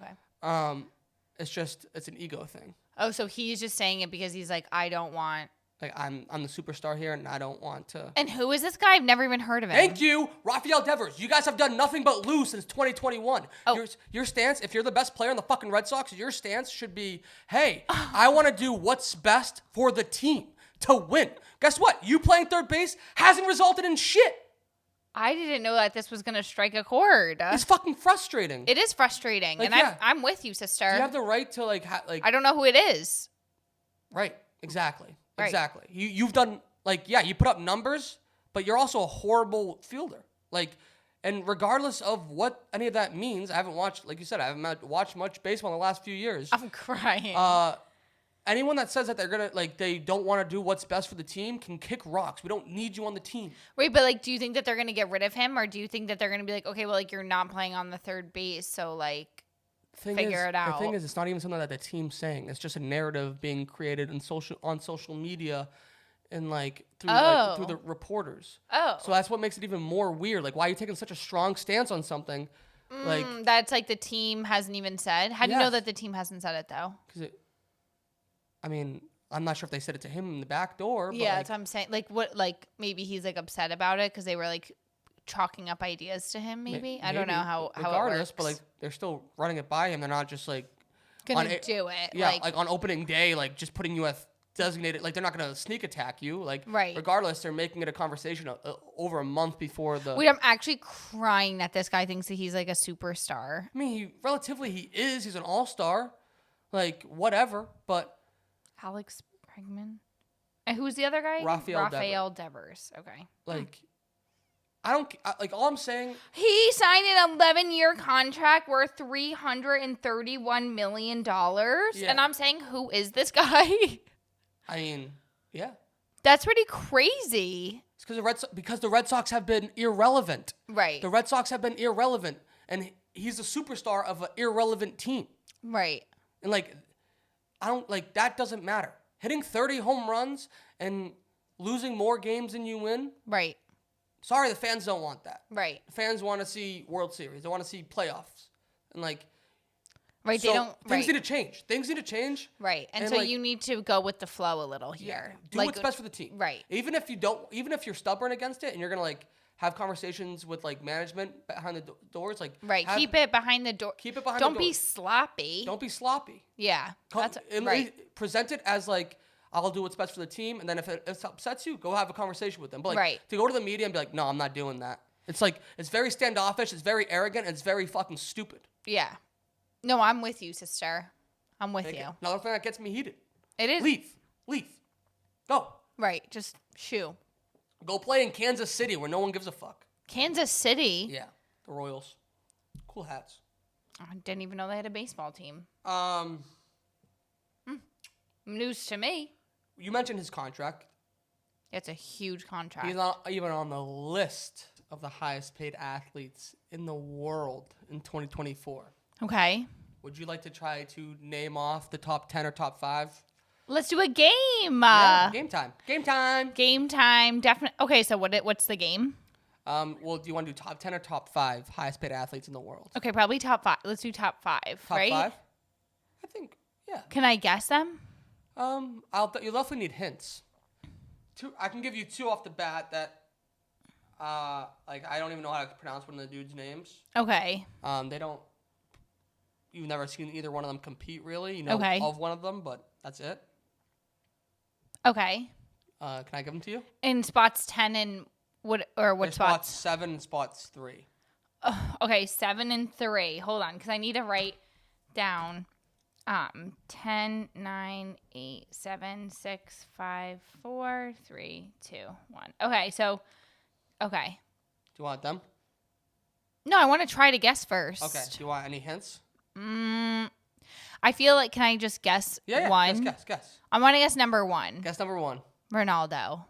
[SPEAKER 1] It's an ego thing.
[SPEAKER 2] Oh, so he's just saying it because he's like, I don't want...
[SPEAKER 1] Like, I'm the superstar here, and I don't want to...
[SPEAKER 2] And who is this guy? I've never even heard of him.
[SPEAKER 1] Thank you, Rafael Devers. You guys have done nothing but lose since 2021.
[SPEAKER 2] Oh.
[SPEAKER 1] Your stance, if you're the best player in the fucking Red Sox, your stance should be, hey, I want to do what's best for the team to win. Guess what? You playing third base hasn't resulted in shit.
[SPEAKER 2] I didn't know that this was going to strike a chord.
[SPEAKER 1] It's fucking frustrating.
[SPEAKER 2] It is frustrating.
[SPEAKER 1] Like,
[SPEAKER 2] and I'm with you, sister.
[SPEAKER 1] Do you have the right to, like...
[SPEAKER 2] I don't know who it is.
[SPEAKER 1] Right. Exactly.
[SPEAKER 2] Right.
[SPEAKER 1] Exactly. You've done, like, yeah, you put up numbers, but you're also a horrible fielder. Like, and regardless of what any of that means, I haven't watched, like you said, I haven't watched much baseball in the last few years.
[SPEAKER 2] I'm crying.
[SPEAKER 1] Anyone that says that they're going to, like, they don't want to do what's best for the team can kick rocks. We don't need you on the team.
[SPEAKER 2] Wait, but, like, do you think that they're going to get rid of him? Or do you think that they're going to be like, okay, well, like, you're not playing on the third base, so, like, figure it out?
[SPEAKER 1] The thing is, it's not even something that the team's saying. It's just a narrative being created on social media and, like, through the reporters.
[SPEAKER 2] Oh.
[SPEAKER 1] So that's what makes it even more weird. Like, why are you taking such a strong stance on something? Like,
[SPEAKER 2] that's, like, the team hasn't even said? How do you know that the team hasn't said it, though?
[SPEAKER 1] Because I mean, I'm not sure if they said it to him in the back door. But,
[SPEAKER 2] yeah,
[SPEAKER 1] like,
[SPEAKER 2] that's what I'm saying. Like, what? Like, maybe he's, like, upset about it because they were, like, chalking up ideas to him, maybe? I don't know how
[SPEAKER 1] regardless,
[SPEAKER 2] it works.
[SPEAKER 1] but, like, they're still running it by him. They're not just, like...
[SPEAKER 2] Gonna do it.
[SPEAKER 1] Yeah, like, on opening day, like, just putting you at designated... Like, they're not going to sneak attack you. Like,
[SPEAKER 2] right.
[SPEAKER 1] Regardless, they're making it a conversation over a month before the...
[SPEAKER 2] Wait, I'm actually crying that this guy thinks that he's, like, a superstar.
[SPEAKER 1] I mean, he is. He's an all-star. Like, whatever, but...
[SPEAKER 2] Alex Bregman? And who's the other guy? Rafael Devers. Okay.
[SPEAKER 1] Like... all I'm saying...
[SPEAKER 2] He signed an 11-year contract worth $331 million. Yeah. And I'm saying, who is this guy?
[SPEAKER 1] I mean, yeah.
[SPEAKER 2] That's pretty crazy.
[SPEAKER 1] It's because the Red Sox have been irrelevant.
[SPEAKER 2] Right.
[SPEAKER 1] The Red Sox have been irrelevant. And he's a superstar of an irrelevant team.
[SPEAKER 2] Right.
[SPEAKER 1] And, like, that doesn't matter. Hitting 30 home runs and losing more games than you win.
[SPEAKER 2] Right.
[SPEAKER 1] Sorry, the fans don't want that.
[SPEAKER 2] Right.
[SPEAKER 1] The fans want to see World Series. They want to see playoffs. And, like...
[SPEAKER 2] Right,
[SPEAKER 1] so
[SPEAKER 2] they don't...
[SPEAKER 1] Things need to change. Things need to change.
[SPEAKER 2] Right. And so, like, you need to go with the flow a little here.
[SPEAKER 1] Yeah, do what's best for the team.
[SPEAKER 2] Right.
[SPEAKER 1] Even if you're stubborn against it and you're going to, like, have conversations with, like, management behind the doors, like...
[SPEAKER 2] Right. Keep it behind the door.
[SPEAKER 1] Keep it behind the door.
[SPEAKER 2] Don't be sloppy.
[SPEAKER 1] Don't be sloppy.
[SPEAKER 2] Yeah.
[SPEAKER 1] Right. Present it as, like... I'll do what's best for the team, and then if it upsets you, go have a conversation with them. But, like, to go to the media and be like, no, I'm not doing that. It's like, it's very standoffish, it's very arrogant, and it's very fucking stupid.
[SPEAKER 2] Yeah. No, I'm with you, sister. I'm with you.
[SPEAKER 1] Another thing that gets me heated.
[SPEAKER 2] It is.
[SPEAKER 1] Leave. Go.
[SPEAKER 2] Right. Just shoo.
[SPEAKER 1] Go play in Kansas City where no one gives a fuck.
[SPEAKER 2] Kansas City?
[SPEAKER 1] Yeah. The Royals. Cool hats.
[SPEAKER 2] I didn't even know they had a baseball team. News to me.
[SPEAKER 1] You mentioned his contract.
[SPEAKER 2] It's a huge contract.
[SPEAKER 1] He's not even on the list of the highest paid athletes in the world in 2024.
[SPEAKER 2] Okay.
[SPEAKER 1] Would you like to try to name off the top 10 or top 5?
[SPEAKER 2] Let's do a game.
[SPEAKER 1] Yeah, game time. Game time.
[SPEAKER 2] Game time. Definitely. Okay, so what's the game?
[SPEAKER 1] Well, do you want to do top 10 or top 5 highest paid athletes in the world?
[SPEAKER 2] Okay, probably top 5. Let's do top 5, right?
[SPEAKER 1] Top 5? I think, yeah.
[SPEAKER 2] Can I guess them?
[SPEAKER 1] You'll definitely need hints. I can give you 2 off the bat that, I don't even know how to pronounce one of the dudes' names.
[SPEAKER 2] Okay.
[SPEAKER 1] You've never seen either one of them compete, really. You know
[SPEAKER 2] Okay.
[SPEAKER 1] of one of them, but that's it.
[SPEAKER 2] Okay.
[SPEAKER 1] Can I give them to you?
[SPEAKER 2] In spots 10 and what
[SPEAKER 1] There's
[SPEAKER 2] spots?
[SPEAKER 1] spots 7 and spots 3.
[SPEAKER 2] Okay, 7 and 3. Hold on, because I need to write down 10, 9, 8, 7, 6, 5, 4, 3, 2, 1. Okay, so, okay.
[SPEAKER 1] Do you want them?
[SPEAKER 2] No, I want to try to guess first.
[SPEAKER 1] Okay. Do you want any hints?
[SPEAKER 2] I feel like, can I just guess one?
[SPEAKER 1] Guess.
[SPEAKER 2] I want to guess number 1.
[SPEAKER 1] Guess number 1.
[SPEAKER 2] Ronaldo.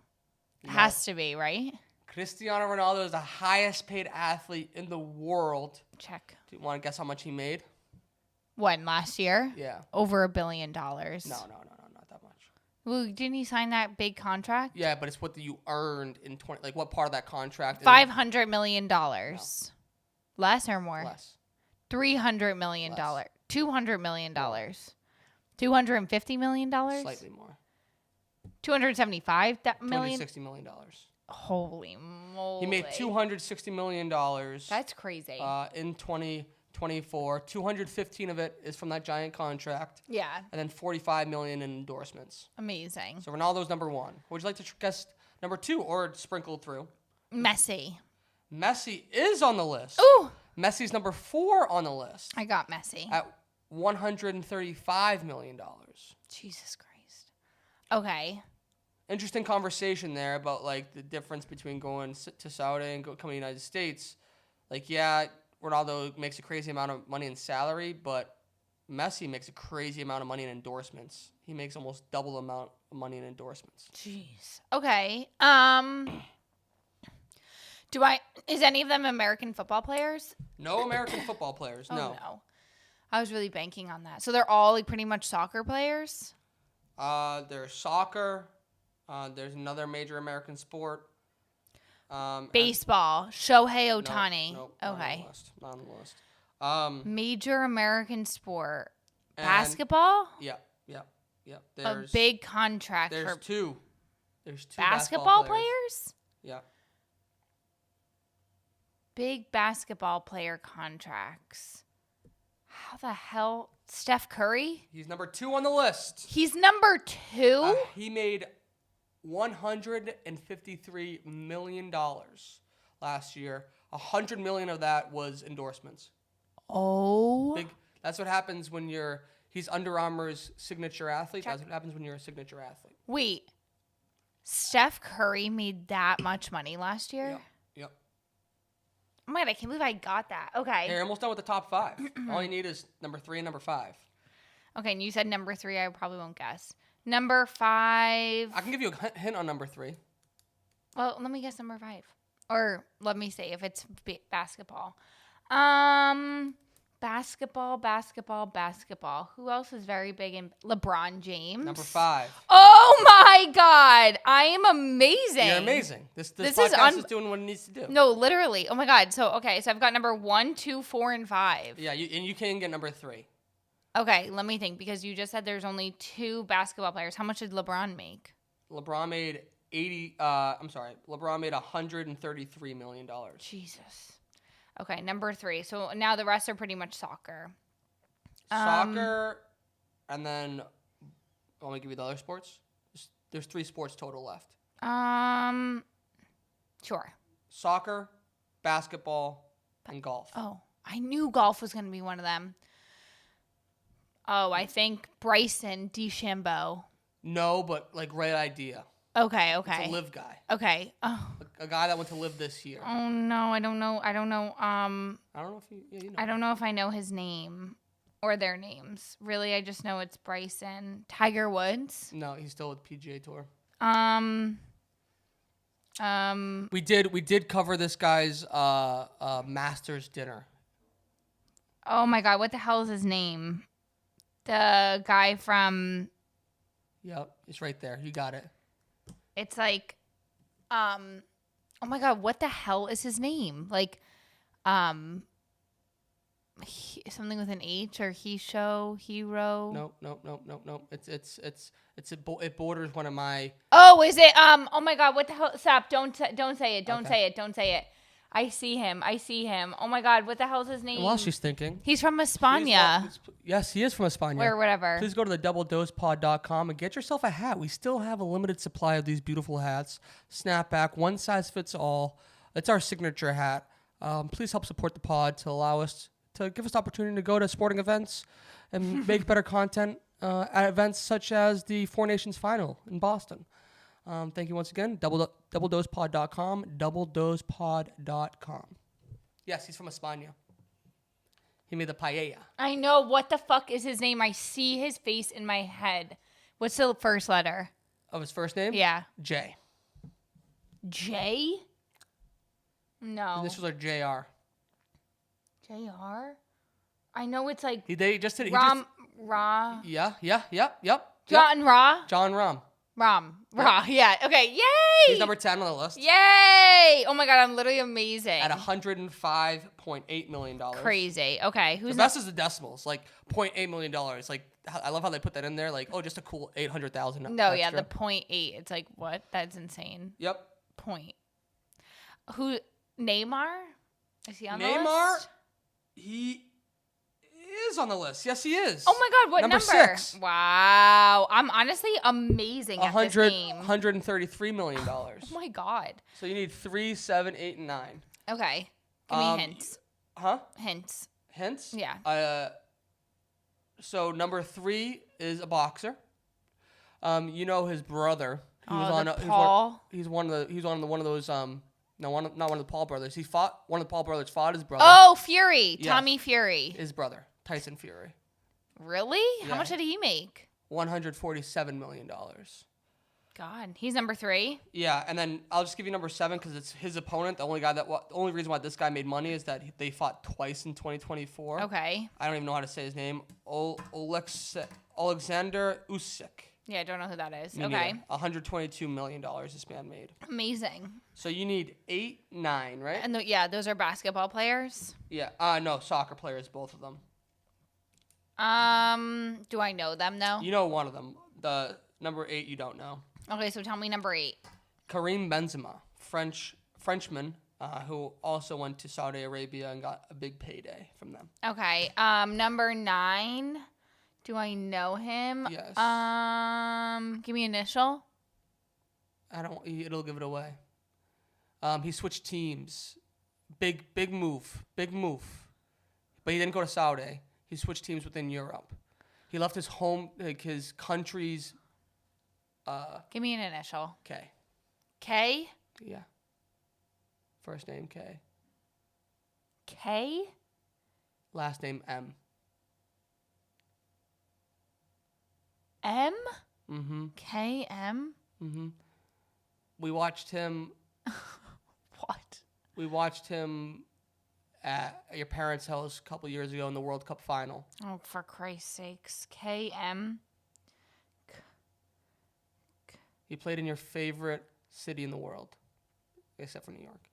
[SPEAKER 1] No.
[SPEAKER 2] Has to be, right?
[SPEAKER 1] Cristiano Ronaldo is the highest paid athlete in the world.
[SPEAKER 2] Check.
[SPEAKER 1] Do you want to guess how much he made?
[SPEAKER 2] When, last year?
[SPEAKER 1] Yeah.
[SPEAKER 2] Over $1 billion.
[SPEAKER 1] No, not that much.
[SPEAKER 2] Well, didn't he sign that big contract?
[SPEAKER 1] Yeah, but it's what you earned in 20. Like, what part of that contract?
[SPEAKER 2] $500 million. No. Less or more?
[SPEAKER 1] Less.
[SPEAKER 2] $300 million.
[SPEAKER 1] Less.
[SPEAKER 2] $200 million. $250 million?
[SPEAKER 1] Slightly more.
[SPEAKER 2] $275 million?
[SPEAKER 1] $260 million.
[SPEAKER 2] Holy moly.
[SPEAKER 1] He made $260 million.
[SPEAKER 2] That's crazy.
[SPEAKER 1] In 2024. 215 of it is from that giant contract.
[SPEAKER 2] Yeah.
[SPEAKER 1] And then 45 million in endorsements.
[SPEAKER 2] Amazing.
[SPEAKER 1] So Ronaldo's number 1. Would you like to guess number 2 or sprinkle through?
[SPEAKER 2] Messi.
[SPEAKER 1] Messi is on the list.
[SPEAKER 2] Ooh.
[SPEAKER 1] Messi's number 4 on the list.
[SPEAKER 2] I got Messi.
[SPEAKER 1] At $135 million.
[SPEAKER 2] Jesus Christ. Okay.
[SPEAKER 1] Interesting conversation there about, like, the difference between going to Saudi and coming to the United States. Like, yeah, Ronaldo makes a crazy amount of money in salary, but Messi makes a crazy amount of money in endorsements. He makes almost double the amount of money in endorsements.
[SPEAKER 2] Jeez. Okay. Is any of them American football players?
[SPEAKER 1] No American football players, no.
[SPEAKER 2] Oh, no. I was really banking on that. So they're all like pretty much soccer players?
[SPEAKER 1] There's soccer. There's another major American sport.
[SPEAKER 2] Baseball. Shohei Ohtani.
[SPEAKER 1] Nope,
[SPEAKER 2] okay.
[SPEAKER 1] Not on the list.
[SPEAKER 2] Major American sport. Basketball?
[SPEAKER 1] Yeah.
[SPEAKER 2] A big contract
[SPEAKER 1] There's
[SPEAKER 2] for
[SPEAKER 1] two. There's two
[SPEAKER 2] basketball players?
[SPEAKER 1] Yeah.
[SPEAKER 2] Big basketball player contracts. How the hell? Steph Curry?
[SPEAKER 1] He's number 2 on the list.
[SPEAKER 2] He's number 2?
[SPEAKER 1] He made $153 million last year. $100 million of that was endorsements.
[SPEAKER 2] Oh.
[SPEAKER 1] That's what happens when he's Under Armour's signature athlete. That's what happens when you're a signature athlete.
[SPEAKER 2] Wait. Steph Curry made that much money last year?
[SPEAKER 1] Yep.
[SPEAKER 2] Oh my God, I can't believe I got that. Okay.
[SPEAKER 1] You're almost done with the top 5. All you need is number 3 and number 5.
[SPEAKER 2] Okay, and you said number 3. I probably won't guess. Number 5.
[SPEAKER 1] I can give you a hint on number 3.
[SPEAKER 2] Well, let me guess number 5. Or let me say if it's basketball. Basketball. Who else is very big in LeBron James?
[SPEAKER 1] Number 5.
[SPEAKER 2] Oh my God. I am amazing.
[SPEAKER 1] You're amazing. This podcast is doing what it needs to do.
[SPEAKER 2] No, literally. Oh my God. So I've got number 1, 2, 4, and 5.
[SPEAKER 1] Yeah, and you can get number 3.
[SPEAKER 2] Okay, let me think, because you just said there's only 2 basketball players. How much did LeBron make?
[SPEAKER 1] LeBron made $133 million.
[SPEAKER 2] Jesus. Okay, number 3. So now the rest are pretty much soccer.
[SPEAKER 1] Soccer, and then want me to give you the other sports? There's 3 sports total left.
[SPEAKER 2] Sure.
[SPEAKER 1] Soccer, basketball, and golf.
[SPEAKER 2] Oh, I knew golf was going to be one of them. Oh, I think Bryson DeChambeau.
[SPEAKER 1] No, but like right idea.
[SPEAKER 2] Okay.
[SPEAKER 1] It's a live guy.
[SPEAKER 2] Okay. Oh.
[SPEAKER 1] A guy that went to live this year.
[SPEAKER 2] Oh no, I don't know.
[SPEAKER 1] I don't know if you know.
[SPEAKER 2] I don't know if I know his name or their names. Really, I just know it's Bryson. Tiger Woods.
[SPEAKER 1] No, he's still with PGA Tour. We did cover this guy's Masters dinner.
[SPEAKER 2] Oh my God, what the hell is his name? The guy from.
[SPEAKER 1] Yep, it's right there. You got it.
[SPEAKER 2] It's like, oh my God, what the hell is his name? Like, something with an H or hero.
[SPEAKER 1] No. It borders one of my.
[SPEAKER 2] Oh, is it? Oh my God, what the hell? Stop! Don't say it! Don't say it! I see him. Oh my God, what the hell is his name?
[SPEAKER 1] While she's thinking,
[SPEAKER 2] he's from España.
[SPEAKER 1] Yes, he is from España.
[SPEAKER 2] Or whatever.
[SPEAKER 1] Please go to the doubledosepod.com and get yourself a hat. We still have a limited supply of these beautiful hats. Snapback, one size fits all. It's our signature hat. Please help support the pod to allow us to give us the opportunity to go to sporting events and make better content at events such as the Four Nations Final in Boston. Thank you once again. Doubledosepod.com. Doubledosepod.com. Yes, he's from España. He made the paella.
[SPEAKER 2] I know. What the fuck is his name? I see his face in my head. What's the first letter?
[SPEAKER 1] Of his first name?
[SPEAKER 2] Yeah.
[SPEAKER 1] J.
[SPEAKER 2] J? No.
[SPEAKER 1] This was like JR.
[SPEAKER 2] JR? I know it's like
[SPEAKER 1] They just did it.
[SPEAKER 2] Ra.
[SPEAKER 1] Yeah.
[SPEAKER 2] John Ra?
[SPEAKER 1] John Rahm.
[SPEAKER 2] Ra. Yeah. Okay. Yay!
[SPEAKER 1] He's number 10 on the list.
[SPEAKER 2] Yay! Oh my God, I'm literally amazing.
[SPEAKER 1] At $105.8 million.
[SPEAKER 2] Crazy. Okay.
[SPEAKER 1] The best is the decimals. Like $0.8 million. Like, I love how they put that in there. Like, oh, just a cool 800,000.
[SPEAKER 2] No,
[SPEAKER 1] extra.
[SPEAKER 2] yeah, the 0.8. It's like, what? That's insane.
[SPEAKER 1] Yep.
[SPEAKER 2] Point. Who? Neymar? Is he on the
[SPEAKER 1] Neymar?
[SPEAKER 2] list?
[SPEAKER 1] He is on the list. Yes, he is.
[SPEAKER 2] Oh my God, what number?
[SPEAKER 1] 6.
[SPEAKER 2] Wow. I'm honestly amazing at this game.
[SPEAKER 1] $133 million.
[SPEAKER 2] Oh my God.
[SPEAKER 1] So you need 3, 7, 8, and 9.
[SPEAKER 2] Okay. Give me hints.
[SPEAKER 1] Huh?
[SPEAKER 2] Hints.
[SPEAKER 1] Hints?
[SPEAKER 2] Yeah.
[SPEAKER 1] So number 3 is a boxer. You know his brother. He was on
[SPEAKER 2] Paul.
[SPEAKER 1] He's one of those not one of the Paul brothers. One of the Paul brothers fought his brother.
[SPEAKER 2] Oh, Fury.
[SPEAKER 1] Yes.
[SPEAKER 2] Tommy Fury.
[SPEAKER 1] His brother, Tyson Fury.
[SPEAKER 2] Really?
[SPEAKER 1] Yeah.
[SPEAKER 2] How much did he make?
[SPEAKER 1] $147 million.
[SPEAKER 2] God, he's number 3.
[SPEAKER 1] Yeah, and then I'll just give you number 7 because it's his opponent. The only reason why this guy made money is that they fought twice in 2024.
[SPEAKER 2] Okay.
[SPEAKER 1] I don't even know how to say his name. Alexander Usyk.
[SPEAKER 2] Yeah, I don't know who that is.
[SPEAKER 1] Me
[SPEAKER 2] okay.
[SPEAKER 1] neither. $122 million this man made.
[SPEAKER 2] Amazing.
[SPEAKER 1] So you need 8, 9, right?
[SPEAKER 2] And those are basketball players?
[SPEAKER 1] Yeah. No, soccer players, both of them.
[SPEAKER 2] Do I know them though?
[SPEAKER 1] You know one of them. The number 8 you don't know.
[SPEAKER 2] Okay, so tell me number 8.
[SPEAKER 1] Karim Benzema, Frenchman, who also went to Saudi Arabia and got a big payday from them.
[SPEAKER 2] Okay. Number 9. Do I know him?
[SPEAKER 1] Yes.
[SPEAKER 2] Give me initial.
[SPEAKER 1] It'll give it away. He switched teams. Big move. But he didn't go to Saudi. He switched teams within Europe. He left his home, like his country's.
[SPEAKER 2] Give me an initial.
[SPEAKER 1] K.
[SPEAKER 2] K?
[SPEAKER 1] Yeah. First name K.
[SPEAKER 2] K?
[SPEAKER 1] Last name M.
[SPEAKER 2] M?
[SPEAKER 1] Mm-hmm.
[SPEAKER 2] K-M?
[SPEAKER 1] Mm-hmm. We watched him.
[SPEAKER 2] What?
[SPEAKER 1] We watched him at your parents' house a couple years ago in the World Cup final.
[SPEAKER 2] Oh, for Christ's sakes. K-M?
[SPEAKER 1] He played in your favorite city in the world, except for New York.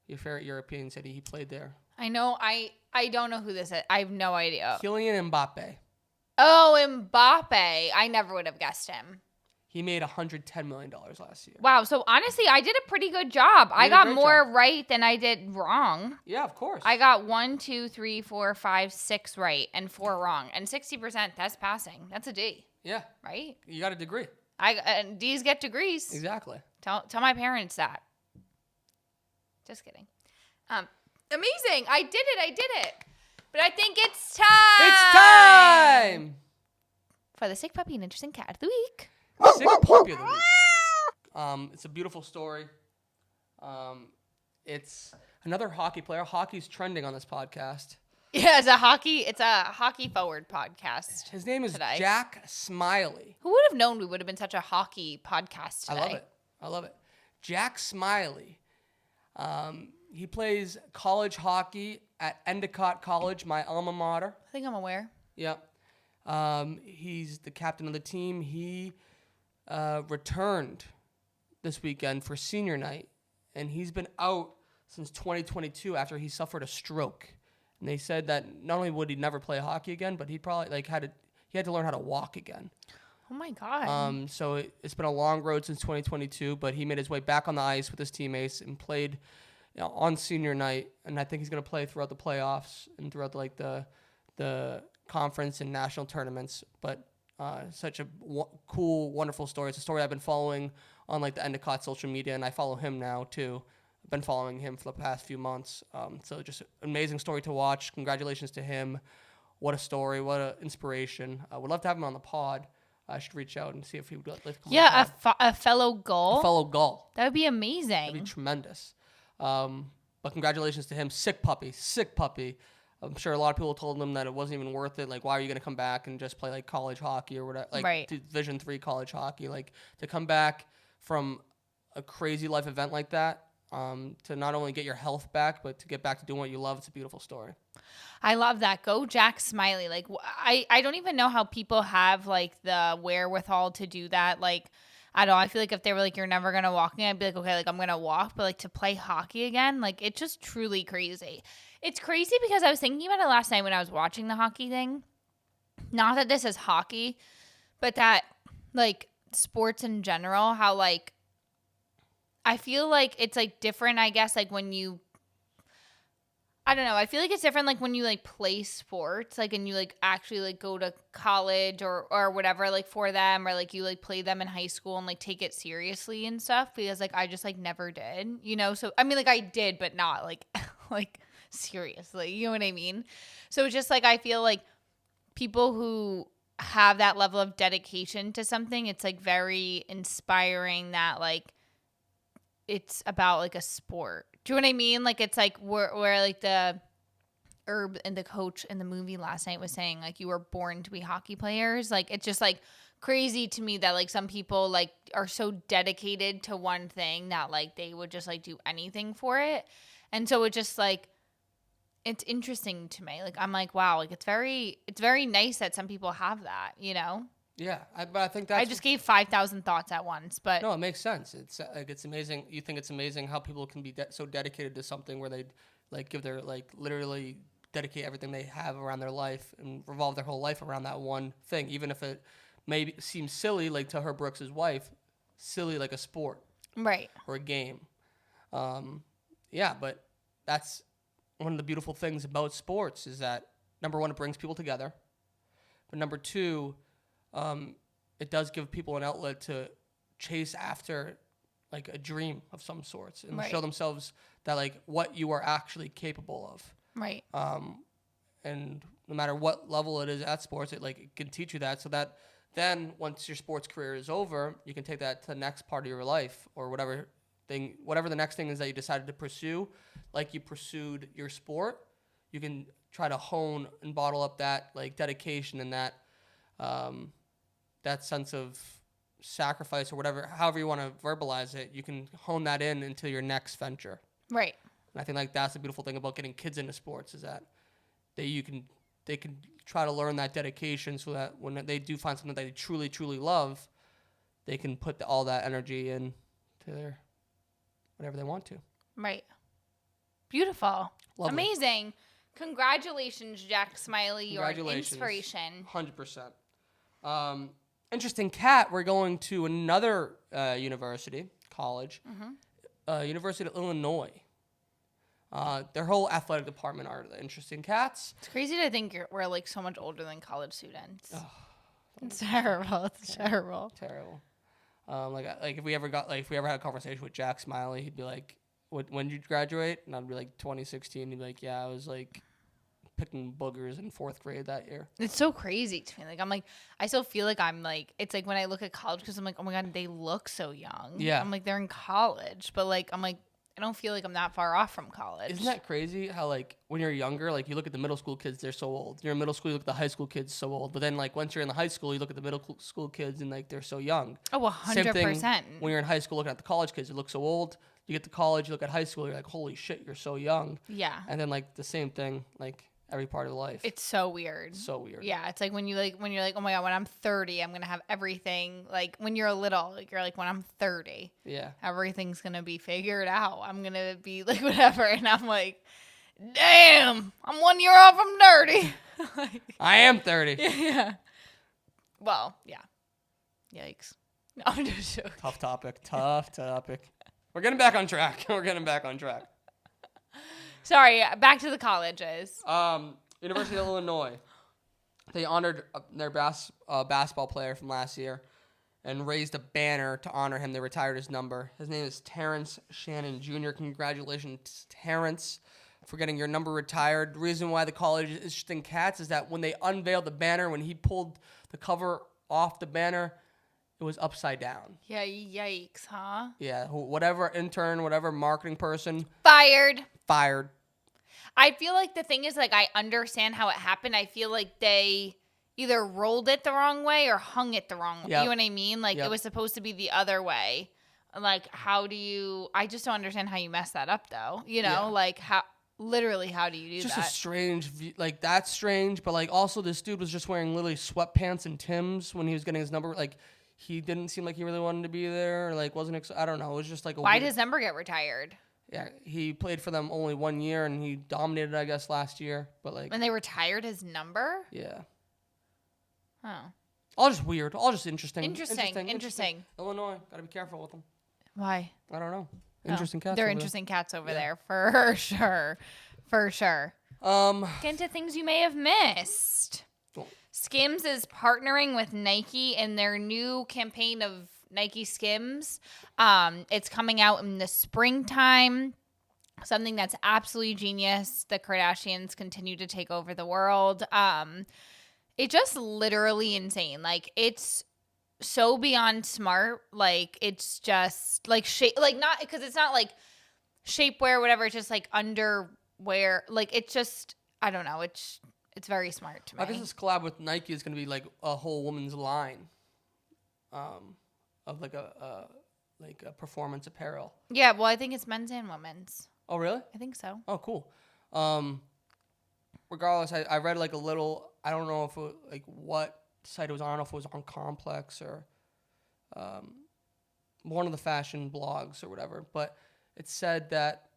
[SPEAKER 1] Your favorite European city. He played there.
[SPEAKER 2] I know. I don't know who this is. I have no idea.
[SPEAKER 1] Kylian Mbappe.
[SPEAKER 2] Oh, Mbappe. I never would have guessed him.
[SPEAKER 1] He made $110 million last year.
[SPEAKER 2] Wow. So honestly, I did a pretty good job. I got more right than I did wrong.
[SPEAKER 1] Yeah, of course.
[SPEAKER 2] I got 1, 2, 3, 4, 5, 6 right and 4 wrong. And 60%, that's passing. That's a D.
[SPEAKER 1] Yeah.
[SPEAKER 2] Right?
[SPEAKER 1] You got a degree.
[SPEAKER 2] D's get degrees.
[SPEAKER 1] Exactly.
[SPEAKER 2] Tell my parents that. Just kidding. Amazing. I did it. But I think it's time.
[SPEAKER 1] It's time
[SPEAKER 2] for the sick puppy and interesting cat of the week.
[SPEAKER 1] Sick puppy of the week. It's a beautiful story. It's another hockey player. Hockey's trending on this podcast.
[SPEAKER 2] Yeah, it's a hockey forward podcast.
[SPEAKER 1] His name is
[SPEAKER 2] today.
[SPEAKER 1] Jack Smiley.
[SPEAKER 2] Who would have known we would have been such a hockey podcast today?
[SPEAKER 1] I love it. Jack Smiley. He plays college hockey at Endicott College, my alma mater.
[SPEAKER 2] I think I'm aware.
[SPEAKER 1] Yep. He's the captain of the team. He returned this weekend for senior night, and he's been out since 2022 after he suffered a stroke. And they said that not only would he never play hockey again, but he probably had to learn how to walk again.
[SPEAKER 2] Oh my God.
[SPEAKER 1] So it's been a long road since 2022, but he made his way back on the ice with his teammates and played on senior night. And I think he's going to play throughout the playoffs and throughout the conference and national tournaments. But such a cool, wonderful story. It's a story I've been following on the Endicott social media, and I follow him now too. I've been following him for the past few months. So just an amazing story to watch. Congratulations to him. What a story. What an inspiration. I would love to have him on the pod. I should reach out and see if he would like to come on the pod.
[SPEAKER 2] a fellow Gull.
[SPEAKER 1] A fellow Gull.
[SPEAKER 2] That would be amazing.
[SPEAKER 1] That'd be tremendous. But congratulations to him. Sick puppy. I'm sure a lot of people told him that it wasn't even worth it. Why are you going to come back and just play college hockey or whatever?
[SPEAKER 2] Right.
[SPEAKER 1] Division III college hockey. To come back from a crazy life event like that, to not only get your health back, but to get back to doing what you love. It's a beautiful story.
[SPEAKER 2] I love that. Go Jack Smiley. I don't even know how people have the wherewithal to do that. I don't know. I feel if they were you're never going to walk again, I'd be okay, I'm going to walk. But to play hockey again, it's just truly crazy. It's crazy because I was thinking about it last night when I was watching the hockey thing. Not that this is hockey, but that sports in general, how I feel it's different, I guess, when you, I don't know, I feel it's different when you play sports, and you actually go to college or whatever for them, or you play them in high school and take it seriously and stuff, because I just never did, so I mean I did, but not seriously, you know what I mean? So it's just I feel people who have that level of dedication to something, it's very inspiring that it's about a sport. Do you know what I mean? It's where the Herb and the coach in the movie last night was saying you were born to be hockey players. It's just crazy to me that some people are so dedicated to one thing that they would just do anything for it. And so it just it's interesting to me. I'm wow, it's very nice that some people have that,
[SPEAKER 1] Yeah, but I think that's...
[SPEAKER 2] I just gave 5,000 thoughts at once, but...
[SPEAKER 1] No, it makes sense. It's it's amazing. You think it's amazing how people can be so dedicated to something where they give their literally dedicate everything they have around their life and revolve their whole life around that one thing, even if it maybe seems silly, to her Brooks' wife, silly a sport,
[SPEAKER 2] right,
[SPEAKER 1] or a game. Yeah, but that's one of the beautiful things about sports is that number one, it brings people together, but number two, it does give people an outlet to chase after a dream of some sorts and
[SPEAKER 2] right,
[SPEAKER 1] show themselves that what you are actually capable of.
[SPEAKER 2] Right.
[SPEAKER 1] And no matter what level it is at sports, it can teach you that, so that then once your sports career is over, you can take that to the next part of your life or whatever the next thing is that you decided to pursue, you pursued your sport, you can try to hone and bottle up that dedication and that that sense of sacrifice or whatever, however you want to verbalize it, you can hone that into your next venture.
[SPEAKER 2] Right.
[SPEAKER 1] And I think that's the beautiful thing about getting kids into sports is that they can try to learn that dedication so that when they do find something that they truly, truly love, they can put all that energy into their whatever they want to.
[SPEAKER 2] Right. Beautiful.
[SPEAKER 1] Lovely.
[SPEAKER 2] Amazing. Congratulations, Jack Smiley. You're an inspiration.
[SPEAKER 1] 100%. Interesting cat. We're going to another college, University of Illinois. Their whole athletic department are the interesting cats.
[SPEAKER 2] It's crazy to think we're so much older than college students. Oh, it's terrible. It's terrible.
[SPEAKER 1] Terrible. If we ever had a conversation with Jack Smiley, he'd be when did you graduate? And I'd be like 2016. He'd be like, yeah, I was like picking boogers in 4th grade that year.
[SPEAKER 2] It's so crazy to me. Like, I'm like, I still feel like I'm like, it's like when I look at college, because I'm like, oh my God, they look so young.
[SPEAKER 1] Yeah.
[SPEAKER 2] I'm like, they're in college, but like, I'm like, I don't feel like I'm that far off from college.
[SPEAKER 1] Isn't that crazy how, like, when you're younger, like, you look at the middle school kids, they're so old. You're in middle school, you look at the high school kids, so old. But then, like, once you're in the high school, you look at the middle school kids, and, like, they're so young.
[SPEAKER 2] Oh, 100%.
[SPEAKER 1] Same thing when you're in high school looking at the college kids, you look so old. You get to college, you look at high school, you're like, holy shit, you're so young.
[SPEAKER 2] Yeah.
[SPEAKER 1] And then, like, the same thing, like, every part of life.
[SPEAKER 2] It's so weird.
[SPEAKER 1] So weird.
[SPEAKER 2] Yeah, it's like when you're like, oh my God, when I'm 30, I'm gonna have everything. Like when you're a little, like you're like, when I'm 30,
[SPEAKER 1] yeah,
[SPEAKER 2] everything's gonna be figured out. I'm gonna be like whatever, and I'm like, damn, I'm 1 year off from 30. Like,
[SPEAKER 1] I am 30.
[SPEAKER 2] Yeah. Well, yeah. Yikes. No, I'm just joking.
[SPEAKER 1] Tough topic. We're getting back on track.
[SPEAKER 2] Sorry, back to the colleges.
[SPEAKER 1] University of Illinois. They honored their basketball player from last year and raised a banner to honor him. They retired his number. His name is Terrence Shannon Jr. Congratulations, Terrence, for getting your number retired. The reason why the college is interesting cats is that when they unveiled the banner, when he pulled the cover off the banner, it was upside down.
[SPEAKER 2] Yeah, yikes, huh?
[SPEAKER 1] Yeah, whatever intern, whatever marketing person.
[SPEAKER 2] Fired.
[SPEAKER 1] I
[SPEAKER 2] feel like the thing is, like, I understand how it happened. I feel like they either rolled it the wrong way or hung it the wrong way.
[SPEAKER 1] Yep.
[SPEAKER 2] You know what I mean? Like,
[SPEAKER 1] Yep.
[SPEAKER 2] It was supposed to be the other way. Like, I just don't understand how you mess that up, though. You know,
[SPEAKER 1] Yeah.
[SPEAKER 2] like, how do you do
[SPEAKER 1] just
[SPEAKER 2] that?
[SPEAKER 1] a strange, like, that's strange. But, like, also this dude was just wearing literally sweatpants and Timbs when he was getting his number. Like, he didn't seem like he really wanted to be there. Or, like, I don't know. It was just like
[SPEAKER 2] Why did his number get retired?
[SPEAKER 1] Yeah, he played for them only 1 year, and he dominated, I guess, last year. But, like...
[SPEAKER 2] And they retired his number?
[SPEAKER 1] Yeah.
[SPEAKER 2] Oh.
[SPEAKER 1] All just weird. All just interesting.
[SPEAKER 2] Interesting.
[SPEAKER 1] Illinois. Gotta be careful with them.
[SPEAKER 2] Why?
[SPEAKER 1] I don't know. Interesting cats.
[SPEAKER 2] They're
[SPEAKER 1] over
[SPEAKER 2] interesting cats over
[SPEAKER 1] Yeah.
[SPEAKER 2] there, for sure. For sure.
[SPEAKER 1] there.
[SPEAKER 2] Get into things you may have missed.
[SPEAKER 1] Cool.
[SPEAKER 2] Skims is partnering with Nike in their new campaign of Nike Skims. It's coming out in the springtime. Something that's absolutely genius. The Kardashians continue to take over the world. It's just literally insane. Like, it's so beyond smart. Like, it's just like not because it's not like shapewear, whatever. It's just like underwear. Like, it's just, I don't know. It's very smart to me.
[SPEAKER 1] I guess this collab with Nike is gonna be like a whole woman's line. Of like a performance apparel.
[SPEAKER 2] Yeah, well, I think it's men's and women's.
[SPEAKER 1] Oh, really?
[SPEAKER 2] I think so.
[SPEAKER 1] Oh, cool. Regardless, I read like a little. I don't know if it, like what site it was on. I don't know if it was on Complex or one of the fashion blogs or whatever. But it said that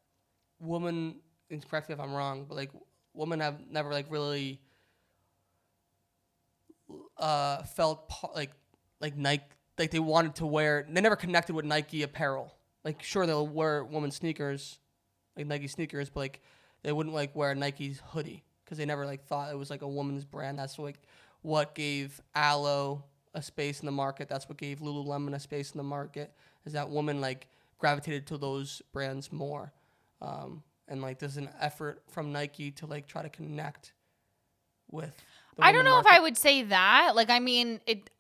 [SPEAKER 1] women. And correct me if I'm wrong, but like women have never like really felt like Nike. Like they wanted to wear, they never connected with Nike apparel. Like sure they'll wear women's sneakers, like Nike sneakers, but like they wouldn't like wear a Nike's hoodie because they never like thought it was like a woman's brand. That's like what gave Aloe a space in the market. That's what gave Lululemon a space in the market. Is that women like gravitated to those brands more, and like there's an effort from Nike to like try to connect with.
[SPEAKER 2] I don't know if I would say that. Like I mean it.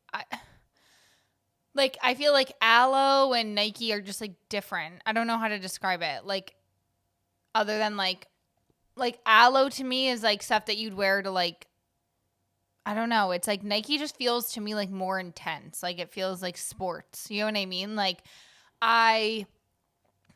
[SPEAKER 2] Like, I feel like Aloe and Nike are just, like, different. I don't know how to describe it. Like, other than, like Aloe to me is, like, stuff that you'd wear to, like, I don't know. It's, like, Nike just feels to me, like, more intense. Like, it feels like sports. You know what I mean? Like, I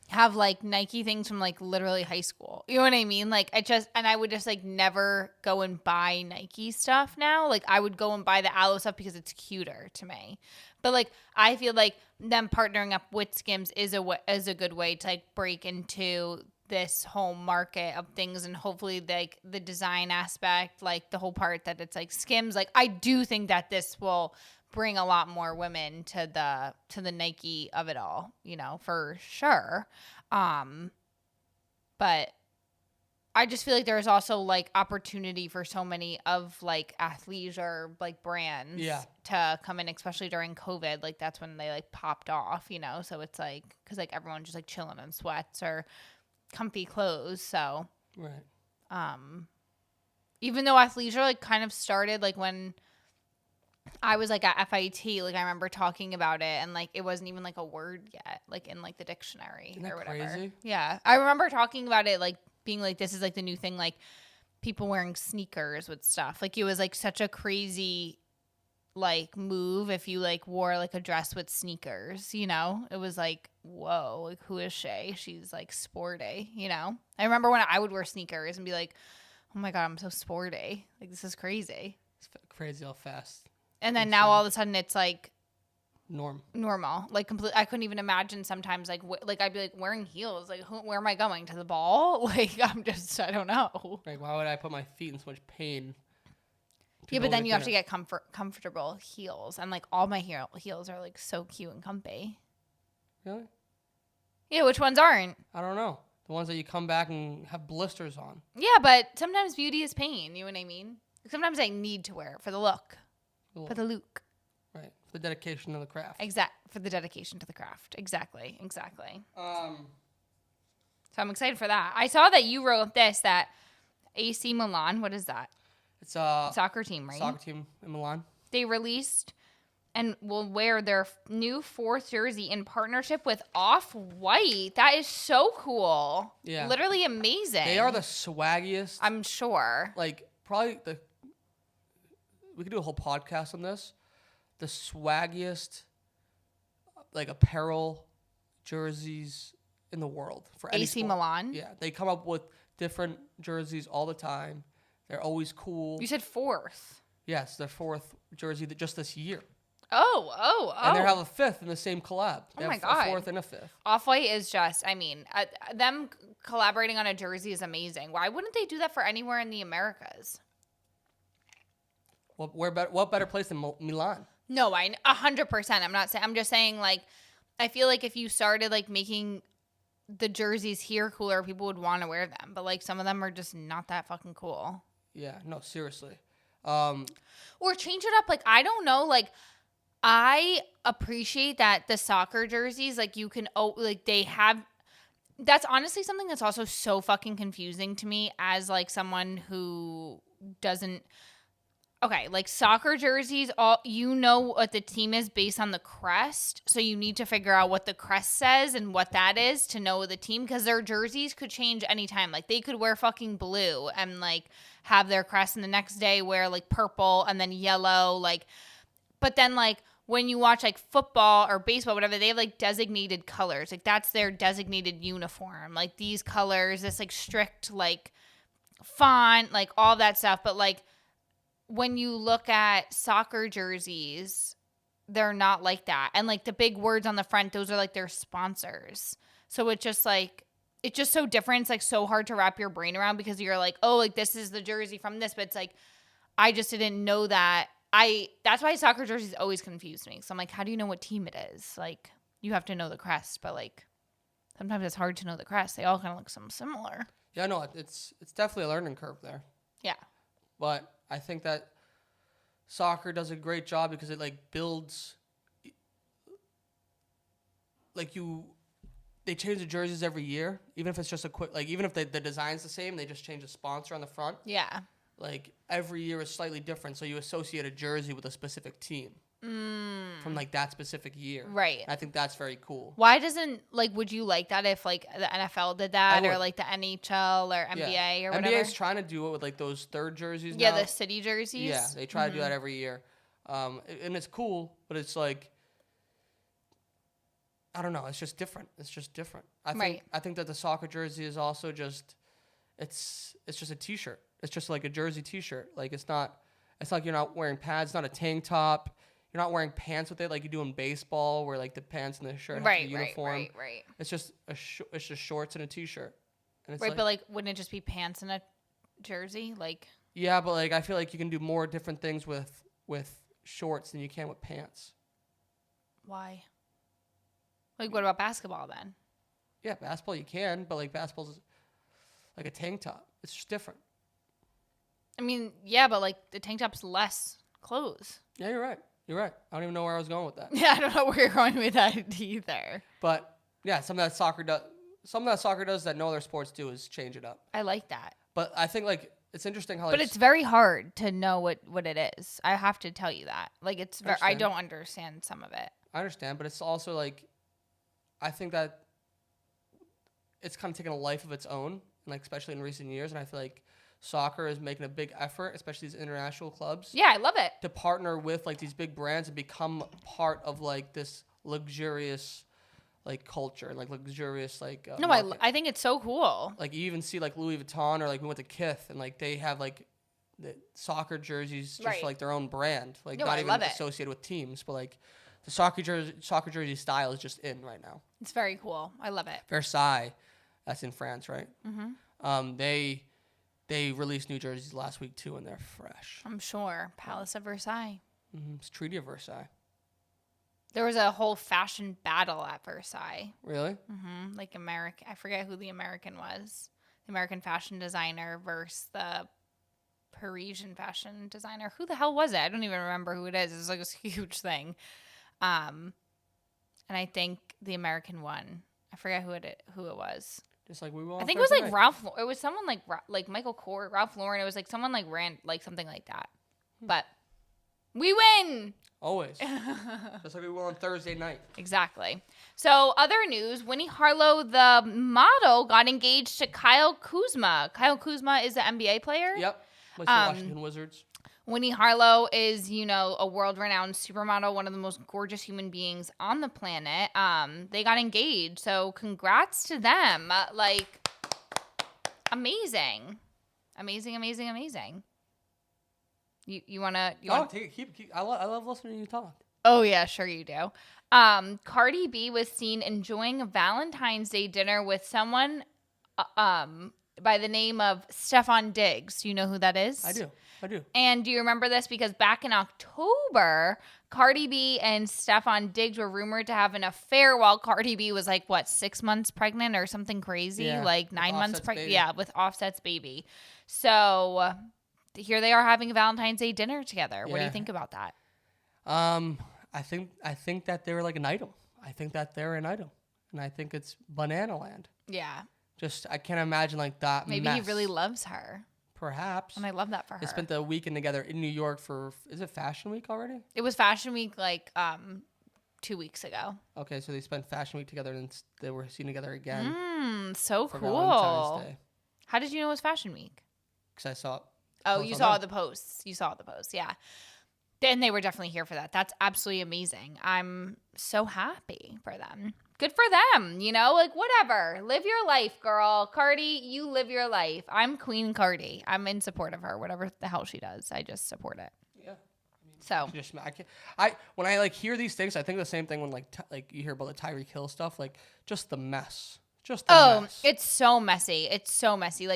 [SPEAKER 2] have, like, Nike things from, like, literally high school. You know what I mean? Like, and I would just, like, never go and buy Nike stuff now. Like, I would go and buy the Aloe stuff because it's cuter to me. But, like, I feel like them partnering up with Skims is a good way to, like, break into this whole market of things and hopefully, like, the design aspect, like, the whole part that it's, like, Skims. Like, I do think that this will bring a lot more women to the Nike of it all, you know, for sure. But I just feel like there's also like opportunity for so many of like athleisure like brands to come in, especially during COVID. Like that's when they like popped off, you know? So it's like, cause like everyone's just like chilling in sweats or comfy clothes. So, even though athleisure like kind of started like when I was like at FIT, like I remember talking about it and like it wasn't even like a word yet, like in like the dictionary or whatever.
[SPEAKER 1] Crazy?
[SPEAKER 2] Yeah. I remember talking about it like being like, this is like the new thing, like people wearing sneakers with stuff. Like it was like such a crazy like move if you like wore like a dress with sneakers, you know? It was like, whoa, like who is she? She's like sporty, you know? I remember when I would wear sneakers and be like, oh my God, I'm so sporty. Like this is crazy.
[SPEAKER 1] It's crazy how fast.
[SPEAKER 2] And then now all of a sudden it's like normal, like complete. I couldn't even imagine sometimes like like I'd be like wearing heels, like where am I going, to the ball? Like I don't know.
[SPEAKER 1] Like why would I put my feet in so much pain?
[SPEAKER 2] Yeah, but then you have to get comfortable heels, and like all my heels are like so cute and comfy.
[SPEAKER 1] Really?
[SPEAKER 2] Yeah, which ones aren't?
[SPEAKER 1] I don't know. The ones that you come back and have blisters on.
[SPEAKER 2] Yeah, but sometimes beauty is pain. You know what I mean? Sometimes I need to wear it for the look. For the look.
[SPEAKER 1] Right. For the dedication to the craft.
[SPEAKER 2] For the dedication to the craft. Exactly. So I'm excited for that. I saw that you wrote that AC Milan, what is that?
[SPEAKER 1] It's a
[SPEAKER 2] soccer team, right?
[SPEAKER 1] Soccer team in Milan.
[SPEAKER 2] They released and will wear their new 4th jersey in partnership with Off-White. That is so cool.
[SPEAKER 1] Yeah.
[SPEAKER 2] Literally amazing.
[SPEAKER 1] They are the swaggiest.
[SPEAKER 2] I'm sure.
[SPEAKER 1] Like probably we could do a whole podcast on this. The swaggiest, like apparel jerseys in the world for any
[SPEAKER 2] AC
[SPEAKER 1] sport.
[SPEAKER 2] Milan.
[SPEAKER 1] Yeah, they come up with different jerseys all the time. They're always cool.
[SPEAKER 2] You said 4th.
[SPEAKER 1] Yes, their 4th jersey just this year.
[SPEAKER 2] Oh.
[SPEAKER 1] And they have a 5th in the same collab. They
[SPEAKER 2] Oh my
[SPEAKER 1] have
[SPEAKER 2] God.
[SPEAKER 1] A 4th and a 5th.
[SPEAKER 2] Off-White is just, I mean, them collaborating on a jersey is amazing. Why wouldn't they do that for anywhere in the Americas?
[SPEAKER 1] Well, what better place than Milan?
[SPEAKER 2] No, 100%. I'm not saying. I'm just saying, like, I feel like if you started like making the jerseys here cooler, people would want to wear them. But like some of them are just not that fucking cool.
[SPEAKER 1] Yeah, no, seriously.
[SPEAKER 2] Or change it up. Like I don't know. Like I appreciate that the soccer jerseys, like you can like they have. That's honestly something that's also so fucking confusing to me as like someone who doesn't. Okay, like soccer jerseys, you know what the team is based on the crest, so you need to figure out what the crest says and what that is to know the team, because their jerseys could change anytime. Like they could wear fucking blue and like have their crest, and the next day wear like purple and then yellow. Like, but then like when you watch like football or baseball, whatever, they have like designated colors. Like that's their designated uniform. Like these colors, this like strict like font, like all that stuff. But like, when you look at soccer jerseys, they're not like that. And like the big words on the front, those are like their sponsors. So it's just so different. It's like so hard to wrap your brain around because you're like, oh, like this is the jersey from this. But it's like, I just didn't know that. That's why soccer jerseys always confuse me. So I'm like, how do you know what team it is? Like you have to know the crest, but like sometimes it's hard to know the crest. They all kind of look similar.
[SPEAKER 1] Yeah, no, it's definitely a learning curve there.
[SPEAKER 2] Yeah.
[SPEAKER 1] But I think that soccer does a great job because it like builds they change the jerseys every year, even if it's just a quick, like even if the design's the same, they just change the sponsor on the front.
[SPEAKER 2] Yeah.
[SPEAKER 1] Like every year is slightly different, so you associate a jersey with a specific team from like that specific year.
[SPEAKER 2] Right.
[SPEAKER 1] And I think that's very cool.
[SPEAKER 2] Why doesn't would you like that if like the NFL did that or like the NHL or NBA or whatever?
[SPEAKER 1] NBA's trying to do it with like those third jerseys now.
[SPEAKER 2] Yeah, the city jerseys.
[SPEAKER 1] Yeah, they try to do that every year. And it's cool, but it's like, I don't know, it's just different. I think that the soccer jersey is also just, it's just a t-shirt. It's just like a jersey t-shirt. Like it's not like you're not wearing pads, it's not a tank top. You're not wearing pants with it like you do in baseball, where like the pants and the shirt have the uniform.
[SPEAKER 2] Right.
[SPEAKER 1] It's just it's just shorts and a t-shirt. And it's
[SPEAKER 2] right, but like, wouldn't it just be pants and a jersey? Like.
[SPEAKER 1] Yeah, but like I feel like you can do more different things with shorts than you can with pants.
[SPEAKER 2] Why? Like, what about basketball then?
[SPEAKER 1] Yeah, basketball you can, but like basketball's like a tank top. It's just different.
[SPEAKER 2] I mean, yeah, but like the tank top's less clothes.
[SPEAKER 1] Yeah, you're right. You're right. I don't even know where I was going with that.
[SPEAKER 2] Yeah, I don't know where you're going with that either.
[SPEAKER 1] But yeah, something that soccer does that no other sports do is change it up.
[SPEAKER 2] I like that.
[SPEAKER 1] But I think like it's interesting how.
[SPEAKER 2] But it's very hard to know what it is. I have to tell you that. Like it's I don't understand some of it.
[SPEAKER 1] I understand, but it's also like, I think that it's kind of taken a life of its own, like especially in recent years, and I feel like soccer is making a big effort, especially these international clubs.
[SPEAKER 2] Yeah, I love it.
[SPEAKER 1] To partner with like these big brands and become part of like this luxurious like culture, like luxurious like
[SPEAKER 2] no, I think it's so cool.
[SPEAKER 1] Like you even see like Louis Vuitton, or like we went to Kith and like they have like the soccer jerseys just for, like their own brand, like not even associated with teams, but like the soccer jersey style is just in right now.
[SPEAKER 2] It's very cool. I love it.
[SPEAKER 1] Versailles, that's in France, right? Mm-hmm. They released new jerseys last week too, and they're fresh.
[SPEAKER 2] I'm sure. Palace of Versailles.
[SPEAKER 1] Mm-hmm. It's Treaty of Versailles.
[SPEAKER 2] There was a whole fashion battle at Versailles.
[SPEAKER 1] Really?
[SPEAKER 2] Mm-hmm. Like I forget who the American was. The American fashion designer versus the Parisian fashion designer. Who the hell was it? I don't even remember who it is. It was like this huge thing. And I think the American won. I forget who it was.
[SPEAKER 1] Just like we will.
[SPEAKER 2] I think it was like Ralph. It was someone like Michael Kors, Ralph Lauren. It was like someone like ran like something like that. But we win.
[SPEAKER 1] Always. Just like we will on Thursday night.
[SPEAKER 2] Exactly. So other news: Winnie Harlow, the model, got engaged to Kyle Kuzma. Kyle Kuzma is the NBA player.
[SPEAKER 1] Yep. With the Washington Wizards.
[SPEAKER 2] Winnie Harlow is, a world-renowned supermodel, one of the most gorgeous human beings on the planet. They got engaged, so congrats to them. Like, amazing. Amazing, amazing, amazing. You want to...
[SPEAKER 1] Keep. I love listening to you talk.
[SPEAKER 2] Oh, yeah, sure you do. Cardi B was seen enjoying a Valentine's Day dinner with someone by the name of Stefan Diggs. Do you know who that is?
[SPEAKER 1] I do.
[SPEAKER 2] And do you remember this? Because back in October, Cardi B and Stefan Diggs were rumored to have an affair while Cardi B was 6 months pregnant or something crazy, 9 months pregnant. Yeah, with Offset's baby. So here they are having a Valentine's Day dinner together. Yeah. What do you think about that?
[SPEAKER 1] I think that they're like an item. I think that they're an item, and I think it's banana land.
[SPEAKER 2] Yeah.
[SPEAKER 1] Just I can't imagine that.
[SPEAKER 2] Maybe he really loves her.
[SPEAKER 1] Perhaps.
[SPEAKER 2] And I love that for her.
[SPEAKER 1] They spent the weekend together in New York is it Fashion Week already?
[SPEAKER 2] It was Fashion Week 2 weeks ago.
[SPEAKER 1] Okay, so they spent Fashion Week together and they were seen together again.
[SPEAKER 2] So cool. Valentine's Day. How did you know it was Fashion Week?
[SPEAKER 1] Because I saw it.
[SPEAKER 2] Oh, you saw the posts. You saw the posts, yeah. Then they were definitely here for that. That's absolutely amazing. I'm so happy for them. Good for them, whatever. Live your life, girl. Cardi, you live your life. I'm Queen Cardi. I'm in support of her, whatever the hell she does. I just support it. Yeah.
[SPEAKER 1] When I hear these things, I think the same thing when you hear about the Tyreek Hill stuff, just the mess. Mess.
[SPEAKER 2] It's so messy. It's so messy.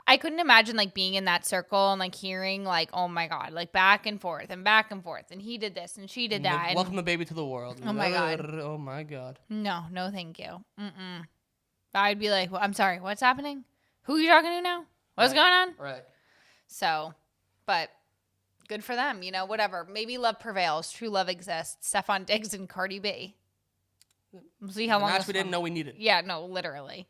[SPEAKER 2] I couldn't imagine being in that circle and hearing oh my God, back and forth and he did this and she did that.
[SPEAKER 1] Welcome the baby to the world.
[SPEAKER 2] Oh my God.
[SPEAKER 1] Oh my God.
[SPEAKER 2] No, thank you. I'd be well, I'm sorry. What's happening? Who are you talking to now? What's going on?
[SPEAKER 1] Right.
[SPEAKER 2] So, but good for them. Whatever. Maybe love prevails. True love exists. Stefan Diggs and Cardi B. We'll see how long.
[SPEAKER 1] Match we didn't know we needed.
[SPEAKER 2] Yeah, no, literally.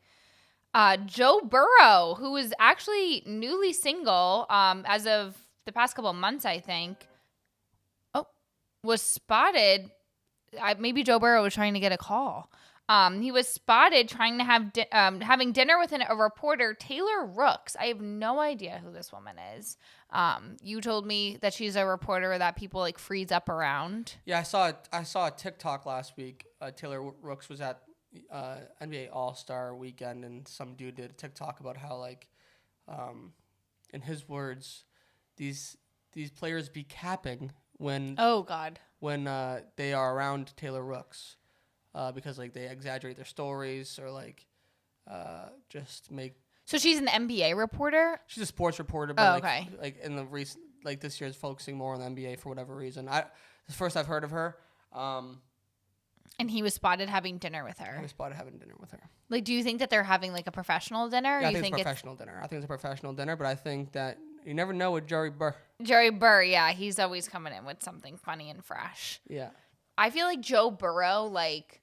[SPEAKER 2] Joe Burrow, who is actually newly single as of the past couple of months, I think, was spotted. Maybe Joe Burrow was trying to get a call. He was spotted trying to have having dinner with a reporter, Taylor Rooks. I have no idea who this woman is. You told me that she's a reporter that people freeze up around.
[SPEAKER 1] Yeah, I saw a TikTok last week. Taylor Rooks was at NBA All-Star Weekend, and some dude did a TikTok about how in his words, these players be capping when when they are around Taylor Rooks. Because they exaggerate their stories or just make. So
[SPEAKER 2] she's an NBA reporter.
[SPEAKER 1] She's a sports reporter, but
[SPEAKER 2] okay.
[SPEAKER 1] In the recent this year is focusing more on the NBA for whatever reason. It's the first I've heard of her.
[SPEAKER 2] And he was spotted having dinner with her.
[SPEAKER 1] I was spotted having dinner with her.
[SPEAKER 2] Like, do you think that they're having like a professional dinner?
[SPEAKER 1] Yeah,
[SPEAKER 2] or
[SPEAKER 1] I think it's professional dinner. I think it's a professional dinner, but I think that you never know with Jerry Burr.
[SPEAKER 2] Jerry Burr, yeah, he's always coming in with something funny and fresh.
[SPEAKER 1] Yeah.
[SPEAKER 2] I feel like Joe Burrow, like,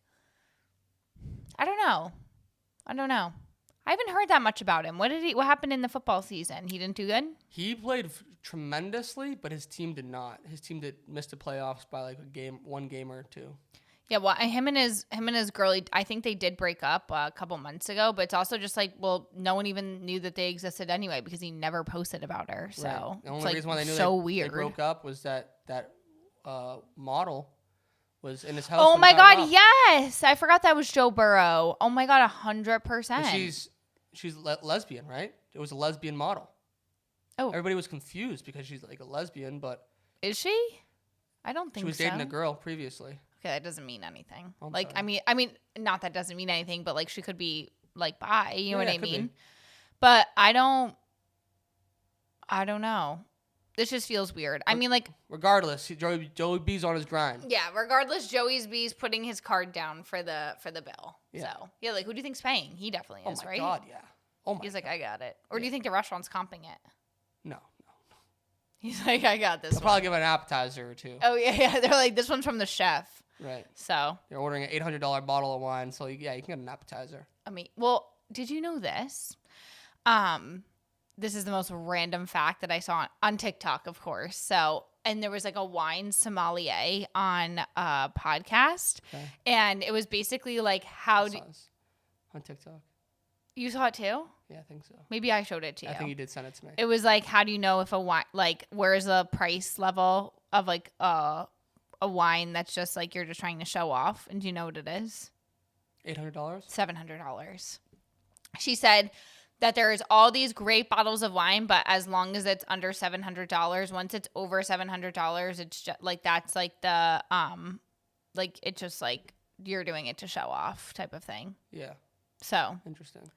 [SPEAKER 2] I don't know. I haven't heard that much about him. What happened in the football season? He didn't do good?
[SPEAKER 1] He played tremendously, but his team did not. His team missed the playoffs by like one game or two.
[SPEAKER 2] Yeah, well, him and his girl, I think they did break up a couple months ago, but it's also just like, well, no one even knew that they existed anyway because he never posted about her. So
[SPEAKER 1] right. The only
[SPEAKER 2] it's
[SPEAKER 1] reason why they knew
[SPEAKER 2] weird.
[SPEAKER 1] They broke up was that model was in his house.
[SPEAKER 2] Oh my God, yes, I forgot that was Joe Burrow. Oh my God, 100%.
[SPEAKER 1] She's lesbian, right? It was a lesbian model.
[SPEAKER 2] Oh,
[SPEAKER 1] everybody was confused because she's like a lesbian, but
[SPEAKER 2] is she? I don't think so.
[SPEAKER 1] She was dating a girl previously.
[SPEAKER 2] Okay, that doesn't mean anything.
[SPEAKER 1] I'm
[SPEAKER 2] like,
[SPEAKER 1] sorry.
[SPEAKER 2] I mean, not that doesn't mean anything, but like she could be like bi. You know what I mean?
[SPEAKER 1] Be.
[SPEAKER 2] But I don't know. This just feels weird. I mean, like,
[SPEAKER 1] regardless, Joey B's on his grind.
[SPEAKER 2] Yeah, regardless, Joey B's putting his card down for the bill.
[SPEAKER 1] Yeah.
[SPEAKER 2] So yeah, like who do you think's paying? He definitely is, right?
[SPEAKER 1] Oh my God, yeah. Oh my.
[SPEAKER 2] He's like, I got it. Or do you think the restaurant's comping it?
[SPEAKER 1] No.
[SPEAKER 2] He's like, I got this.
[SPEAKER 1] They'll probably give an appetizer or two.
[SPEAKER 2] Oh yeah. They're like, this one's from the chef.
[SPEAKER 1] Right.
[SPEAKER 2] So
[SPEAKER 1] you're ordering an $800 bottle of wine, so yeah, you can get an appetizer.
[SPEAKER 2] I mean, well, did you know this? This is the most random fact that I saw on TikTok, of course. So, and there was like a wine sommelier on a podcast,
[SPEAKER 1] okay.
[SPEAKER 2] And it was basically like
[SPEAKER 1] on TikTok.
[SPEAKER 2] You saw it too?
[SPEAKER 1] Yeah, I think so.
[SPEAKER 2] Maybe I showed it to you.
[SPEAKER 1] I think you did send it to me.
[SPEAKER 2] It was like, how do you know if a wine, like, where's the price level of like a wine that's just like you're just trying to show off? And do you know what it is?
[SPEAKER 1] $800?
[SPEAKER 2] $700. She said that there is all these great bottles of wine, but as long as it's under $700, once it's over $700, it's just like that's like the like it's just like you're doing it to show off type of thing.
[SPEAKER 1] Yeah.
[SPEAKER 2] So
[SPEAKER 1] interesting.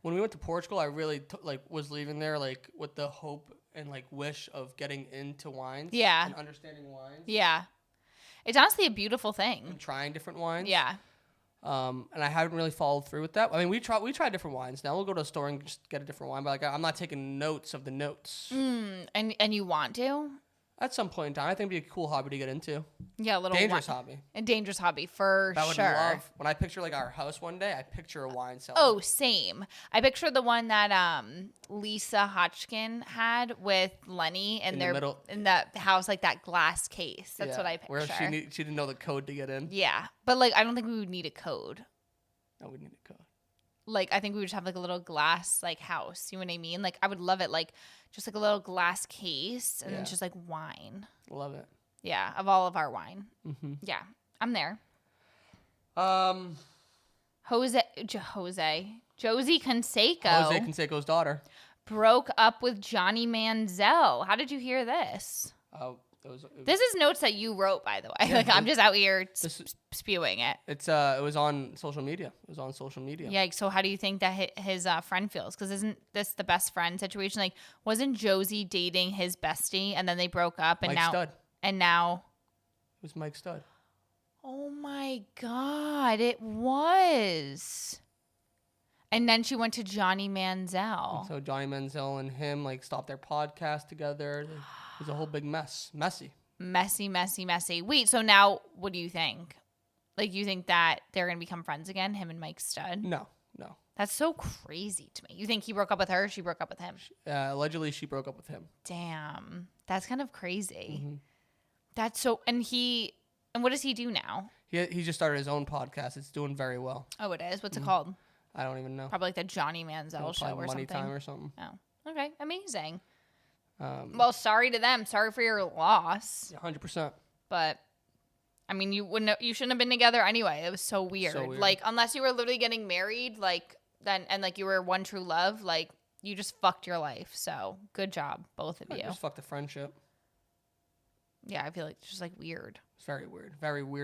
[SPEAKER 1] When we went to Portugal, I really was leaving there like with the hope and like wish of getting into wines.
[SPEAKER 2] Yeah.
[SPEAKER 1] And understanding wines.
[SPEAKER 2] Yeah. It's honestly a beautiful thing.
[SPEAKER 1] And trying different wines.
[SPEAKER 2] Yeah.
[SPEAKER 1] And I haven't really followed through with that. I mean, we try different wines. Now we'll go to a store and just get a different wine, but like I'm not taking notes of the notes.
[SPEAKER 2] And you want to?
[SPEAKER 1] At some point in time, I think it'd be a cool hobby to get into.
[SPEAKER 2] Yeah, a little
[SPEAKER 1] dangerous hobby.
[SPEAKER 2] A dangerous hobby for
[SPEAKER 1] I would
[SPEAKER 2] sure.
[SPEAKER 1] love when I picture like our house one day. I picture a wine cellar.
[SPEAKER 2] Oh, same. I picture the one that Lisa Hodgkin had with Lenny and in that house, like that glass case. That's what I picture.
[SPEAKER 1] Where she didn't know the code to get in.
[SPEAKER 2] Yeah, but like I don't think we would need a code.
[SPEAKER 1] No, we need a code.
[SPEAKER 2] Like I think we would just have like a little glass like house. You know what I mean? Like I would love it, like just like a little glass case and then just like wine.
[SPEAKER 1] Love it.
[SPEAKER 2] Yeah, of all of our wine.
[SPEAKER 1] Mm-hmm.
[SPEAKER 2] Yeah, I'm there. Josie
[SPEAKER 1] Canseco's daughter
[SPEAKER 2] broke up with Johnny Manziel. How did you hear this? This is notes that you wrote, by the way. Yeah, like I'm just out here spewing it.
[SPEAKER 1] It was on social media.
[SPEAKER 2] Yeah. So how do you think that his friend feels? Because isn't this the best friend situation? Like, wasn't Josie dating his bestie and then they broke up and now
[SPEAKER 1] it was Mike Stud.
[SPEAKER 2] Oh my God, it was. And then she went to Johnny Manziel.
[SPEAKER 1] And so Johnny Manziel and him like stopped their podcast together. It was a whole big mess. Messy.
[SPEAKER 2] Wait, so now what do you think? Like, you think that they're going to become friends again, him and Mike Stud?
[SPEAKER 1] No.
[SPEAKER 2] That's so crazy to me. You think he broke up with her or she broke up with him?
[SPEAKER 1] Allegedly, she broke up with him.
[SPEAKER 2] Damn. That's kind of crazy.
[SPEAKER 1] Mm-hmm.
[SPEAKER 2] That's so... And what does he do now?
[SPEAKER 1] He just started his own podcast. It's doing very well.
[SPEAKER 2] Oh, it is? What's it called?
[SPEAKER 1] I don't even know.
[SPEAKER 2] Probably like the Johnny Manziel show or
[SPEAKER 1] Money
[SPEAKER 2] something.
[SPEAKER 1] Time or something.
[SPEAKER 2] Oh, okay. Amazing. Well, sorry to them. Sorry for your loss.
[SPEAKER 1] 100%.
[SPEAKER 2] But I mean, you shouldn't have been together anyway. It was so weird. Like, unless you were literally getting married, like then and like you were one true love, like you just fucked your life. So good job, both of you.
[SPEAKER 1] Just fucked the friendship.
[SPEAKER 2] Yeah, I feel like it's just like weird.
[SPEAKER 1] It's very weird,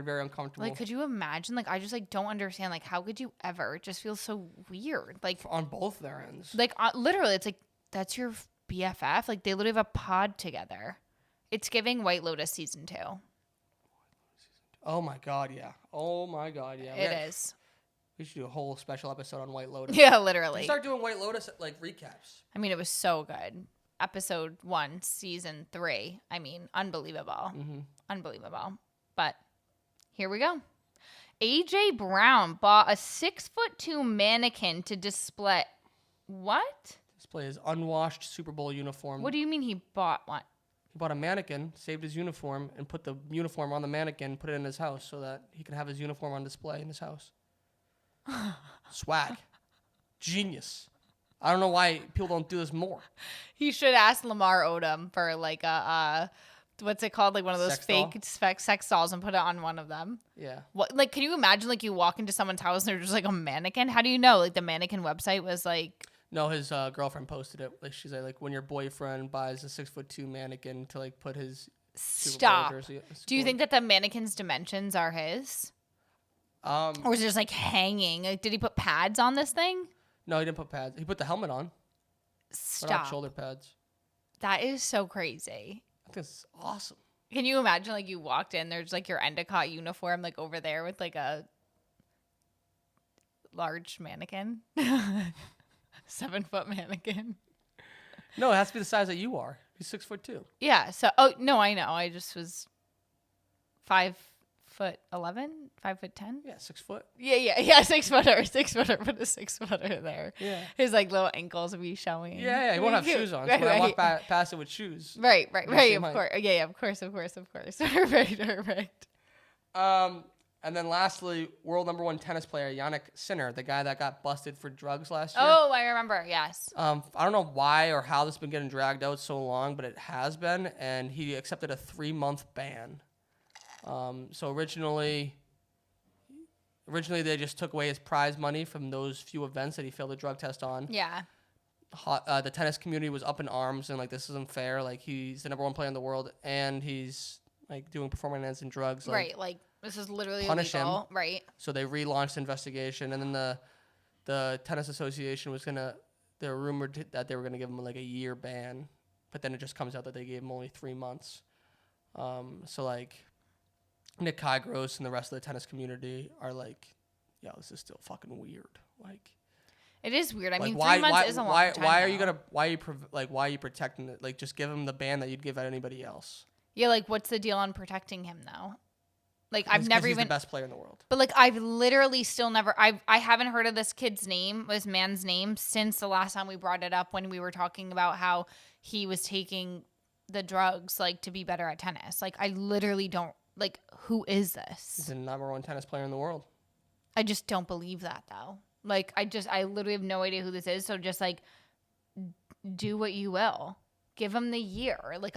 [SPEAKER 1] very uncomfortable.
[SPEAKER 2] Like, could you imagine? Like, I just like don't understand. Like, how could you ever? It just feels so weird. Like
[SPEAKER 1] on both their ends.
[SPEAKER 2] Like literally, it's like that's your BFF. Like they literally have a pod together. It's giving White Lotus season 2.
[SPEAKER 1] Oh my god, yeah. Oh my god, yeah.
[SPEAKER 2] It is.
[SPEAKER 1] We should do a whole special episode on White Lotus.
[SPEAKER 2] Yeah,
[SPEAKER 1] We
[SPEAKER 2] literally.
[SPEAKER 1] start doing White Lotus like recaps.
[SPEAKER 2] I mean, it was so good. Episode 1, season 3. I mean, unbelievable.
[SPEAKER 1] Mm-hmm.
[SPEAKER 2] Unbelievable. But here we go. AJ Brown bought a 6'2" mannequin to display. What?
[SPEAKER 1] Display his unwashed Super Bowl uniform.
[SPEAKER 2] What do you mean he bought one?
[SPEAKER 1] He bought a mannequin, saved his uniform, and put the uniform on the mannequin, put it in his house so that he could have his uniform on display in his house. Swag. Genius. I don't know why people don't do this more.
[SPEAKER 2] He should ask Lamar Odom for like a what's it called? Like one of those sex dolls and put it on one of them.
[SPEAKER 1] Yeah.
[SPEAKER 2] What? Like, can you imagine like you walk into someone's house and there's just like a mannequin? How do you know? Like the mannequin website was like.
[SPEAKER 1] No, his girlfriend posted it. Like she's like when your boyfriend buys a 6'2" mannequin to like put his
[SPEAKER 2] Stop.
[SPEAKER 1] jersey.
[SPEAKER 2] Do you think that the mannequin's dimensions are his? Or is it just like hanging? Like, did he put pads on this thing?
[SPEAKER 1] No, he didn't put pads. He put the helmet on.
[SPEAKER 2] Stop.
[SPEAKER 1] But not shoulder pads.
[SPEAKER 2] That is so crazy.
[SPEAKER 1] I think it's awesome.
[SPEAKER 2] Can you imagine like you walked in, there's like your Endicott uniform like over there with like a large mannequin? 7-foot mannequin.
[SPEAKER 1] No, it has to be the size that you are. He's 6'2".
[SPEAKER 2] Yeah. So, no, I know. I just was 5'11", 5'10".
[SPEAKER 1] Yeah, 6 foot.
[SPEAKER 2] Yeah. 6 footer. Put a 6 footer there.
[SPEAKER 1] Yeah.
[SPEAKER 2] His like little ankles will be showing.
[SPEAKER 1] Yeah. He won't have shoes on. So when I walk past it with shoes.
[SPEAKER 2] Right. Of course. Yeah. Of course. Perfect.
[SPEAKER 1] And then lastly, world number 1 tennis player Yannick Sinner, the guy that got busted for drugs last year.
[SPEAKER 2] Oh, I remember. Yes.
[SPEAKER 1] I don't know why or how this has been getting dragged out so long, but it has been, and he accepted a 3-month ban. So originally they just took away his prize money from those few events that he failed a drug test on.
[SPEAKER 2] Yeah.
[SPEAKER 1] The tennis community was up in arms and like, this isn't fair. Like, he's the number 1 player in the world, and he's like doing performing enhancing drugs.
[SPEAKER 2] Right. Like this is literally
[SPEAKER 1] punish
[SPEAKER 2] illegal.
[SPEAKER 1] him.
[SPEAKER 2] Right.
[SPEAKER 1] So they relaunched the investigation, and then the tennis association was they're rumored that they were gonna give him like a year ban, but then it just comes out that they gave him only 3 months. So like Nick Kyrgios and the rest of the tennis community are like, yo, this is still fucking weird. Like,
[SPEAKER 2] it is weird. I
[SPEAKER 1] like,
[SPEAKER 2] mean,
[SPEAKER 1] why,
[SPEAKER 2] 3 months is a long time.
[SPEAKER 1] Why are you protecting it? Like, just give him the ban that you'd give at anybody else.
[SPEAKER 2] Yeah, like what's the deal on protecting him though? Like I've
[SPEAKER 1] He's
[SPEAKER 2] never
[SPEAKER 1] the
[SPEAKER 2] even
[SPEAKER 1] best player in the world.
[SPEAKER 2] But like I've literally still never I haven't heard of this man's name since the last time we brought it up when we were talking about how he was taking the drugs like to be better at tennis. Like I literally don't like who is this?
[SPEAKER 1] He's the number 1 tennis player in the world.
[SPEAKER 2] I just don't believe that though. Like I literally have no idea who this is, so just like do what you will. Give him the year. Like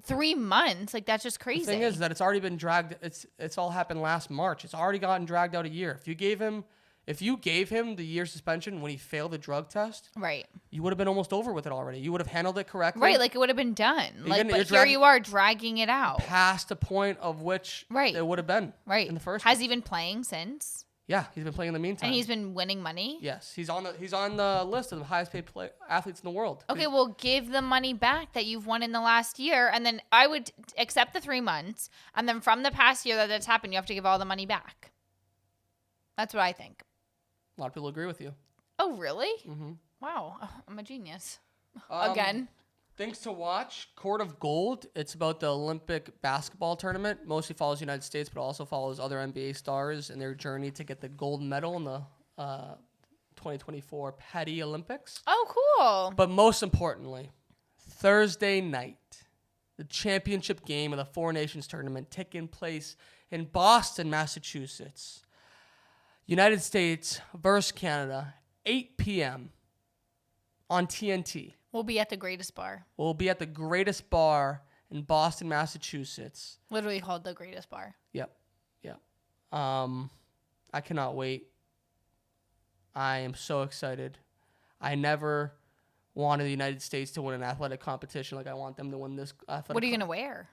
[SPEAKER 2] 3 months. Like that's just crazy.
[SPEAKER 1] The thing is that it's already been dragged. It's all happened last March. It's already gotten dragged out a year. If you gave him the year suspension when he failed the drug test,
[SPEAKER 2] right,
[SPEAKER 1] you would have been almost over with it already. You would have handled it correctly.
[SPEAKER 2] Right, like it would have been done. But here you are dragging it out
[SPEAKER 1] past the point of which it would have been.
[SPEAKER 2] Right.
[SPEAKER 1] In the first.
[SPEAKER 2] Has he been playing since?
[SPEAKER 1] Yeah, he's been playing in the meantime.
[SPEAKER 2] And he's been winning money?
[SPEAKER 1] Yes, he's on the list of the highest paid athletes in the world.
[SPEAKER 2] Okay, well, give the money back that you've won in the last year, and then I would accept the 3 months, and then from the past year that's happened, you have to give all the money back. That's what I think.
[SPEAKER 1] A lot of people agree with you.
[SPEAKER 2] Oh, really?
[SPEAKER 1] Mm-hmm.
[SPEAKER 2] Wow, I'm a genius. Again.
[SPEAKER 1] Things to watch. Court of Gold. It's about the Olympic basketball tournament. Mostly follows the United States, but also follows other NBA stars in their journey to get the gold medal in the 2024 Petty Olympics.
[SPEAKER 2] Oh, cool.
[SPEAKER 1] But most importantly, Thursday night, the championship game of the Four Nations tournament taking place in Boston, Massachusetts. United States versus Canada, 8 p.m. on TNT.
[SPEAKER 2] We'll be at the greatest bar.
[SPEAKER 1] We'll be at the greatest bar in Boston, Massachusetts.
[SPEAKER 2] Literally called the greatest bar.
[SPEAKER 1] Yep. I cannot wait. I am so excited. I never wanted the United States to win an athletic competition like I want them to win this athletic.
[SPEAKER 2] What are you going to wear?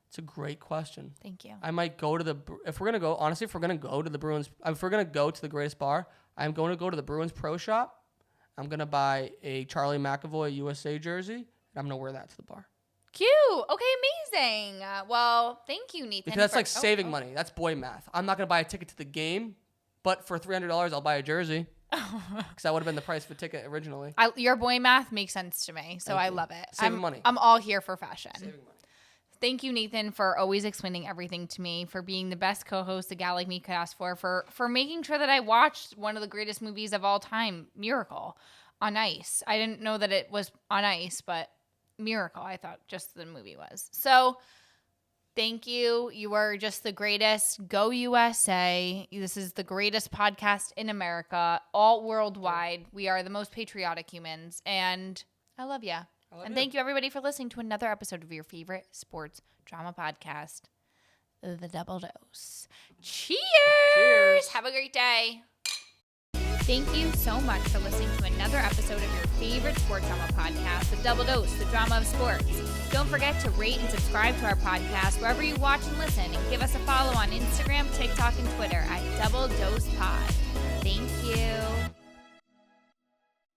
[SPEAKER 1] It's a great question.
[SPEAKER 2] Thank you.
[SPEAKER 1] I might go to if we're going to go to the Bruins, if we're going to go to the greatest bar, I'm going to go to the Bruins Pro Shop. I'm going to buy a Charlie McAvoy USA jersey, and I'm going to wear that to the bar.
[SPEAKER 2] Cute. Okay, amazing. Well, thank you, Nathan.
[SPEAKER 1] Because that's like saving money. That's boy math. I'm not going to buy a ticket to the game, but for $300, I'll buy a jersey. Because that would have been the price of a ticket originally.
[SPEAKER 2] Your boy math makes sense to me, so I love it.
[SPEAKER 1] Saving money.
[SPEAKER 2] I'm all here for fashion.
[SPEAKER 1] Saving money.
[SPEAKER 2] Thank you, Nathan, for always explaining everything to me, for being the best co-host a gal like me could ask for making sure that I watched one of the greatest movies of all time, Miracle, on ice. I didn't know that it was on ice, but Miracle, I thought just the movie was. So thank you. You are just the greatest. Go USA. This is the greatest podcast in America, all worldwide. We are the most patriotic humans, and I love you. And thank you, everybody, for listening to another episode of your favorite sports drama podcast, The Double Dose. Cheers! Have a great day. Thank you so much for listening to another episode of your favorite sports drama podcast, The Double Dose, the drama of sports. Don't forget to rate and subscribe to our podcast wherever you watch and listen, and give us a follow on Instagram, TikTok, and Twitter at Double Dose Pod. Thank you.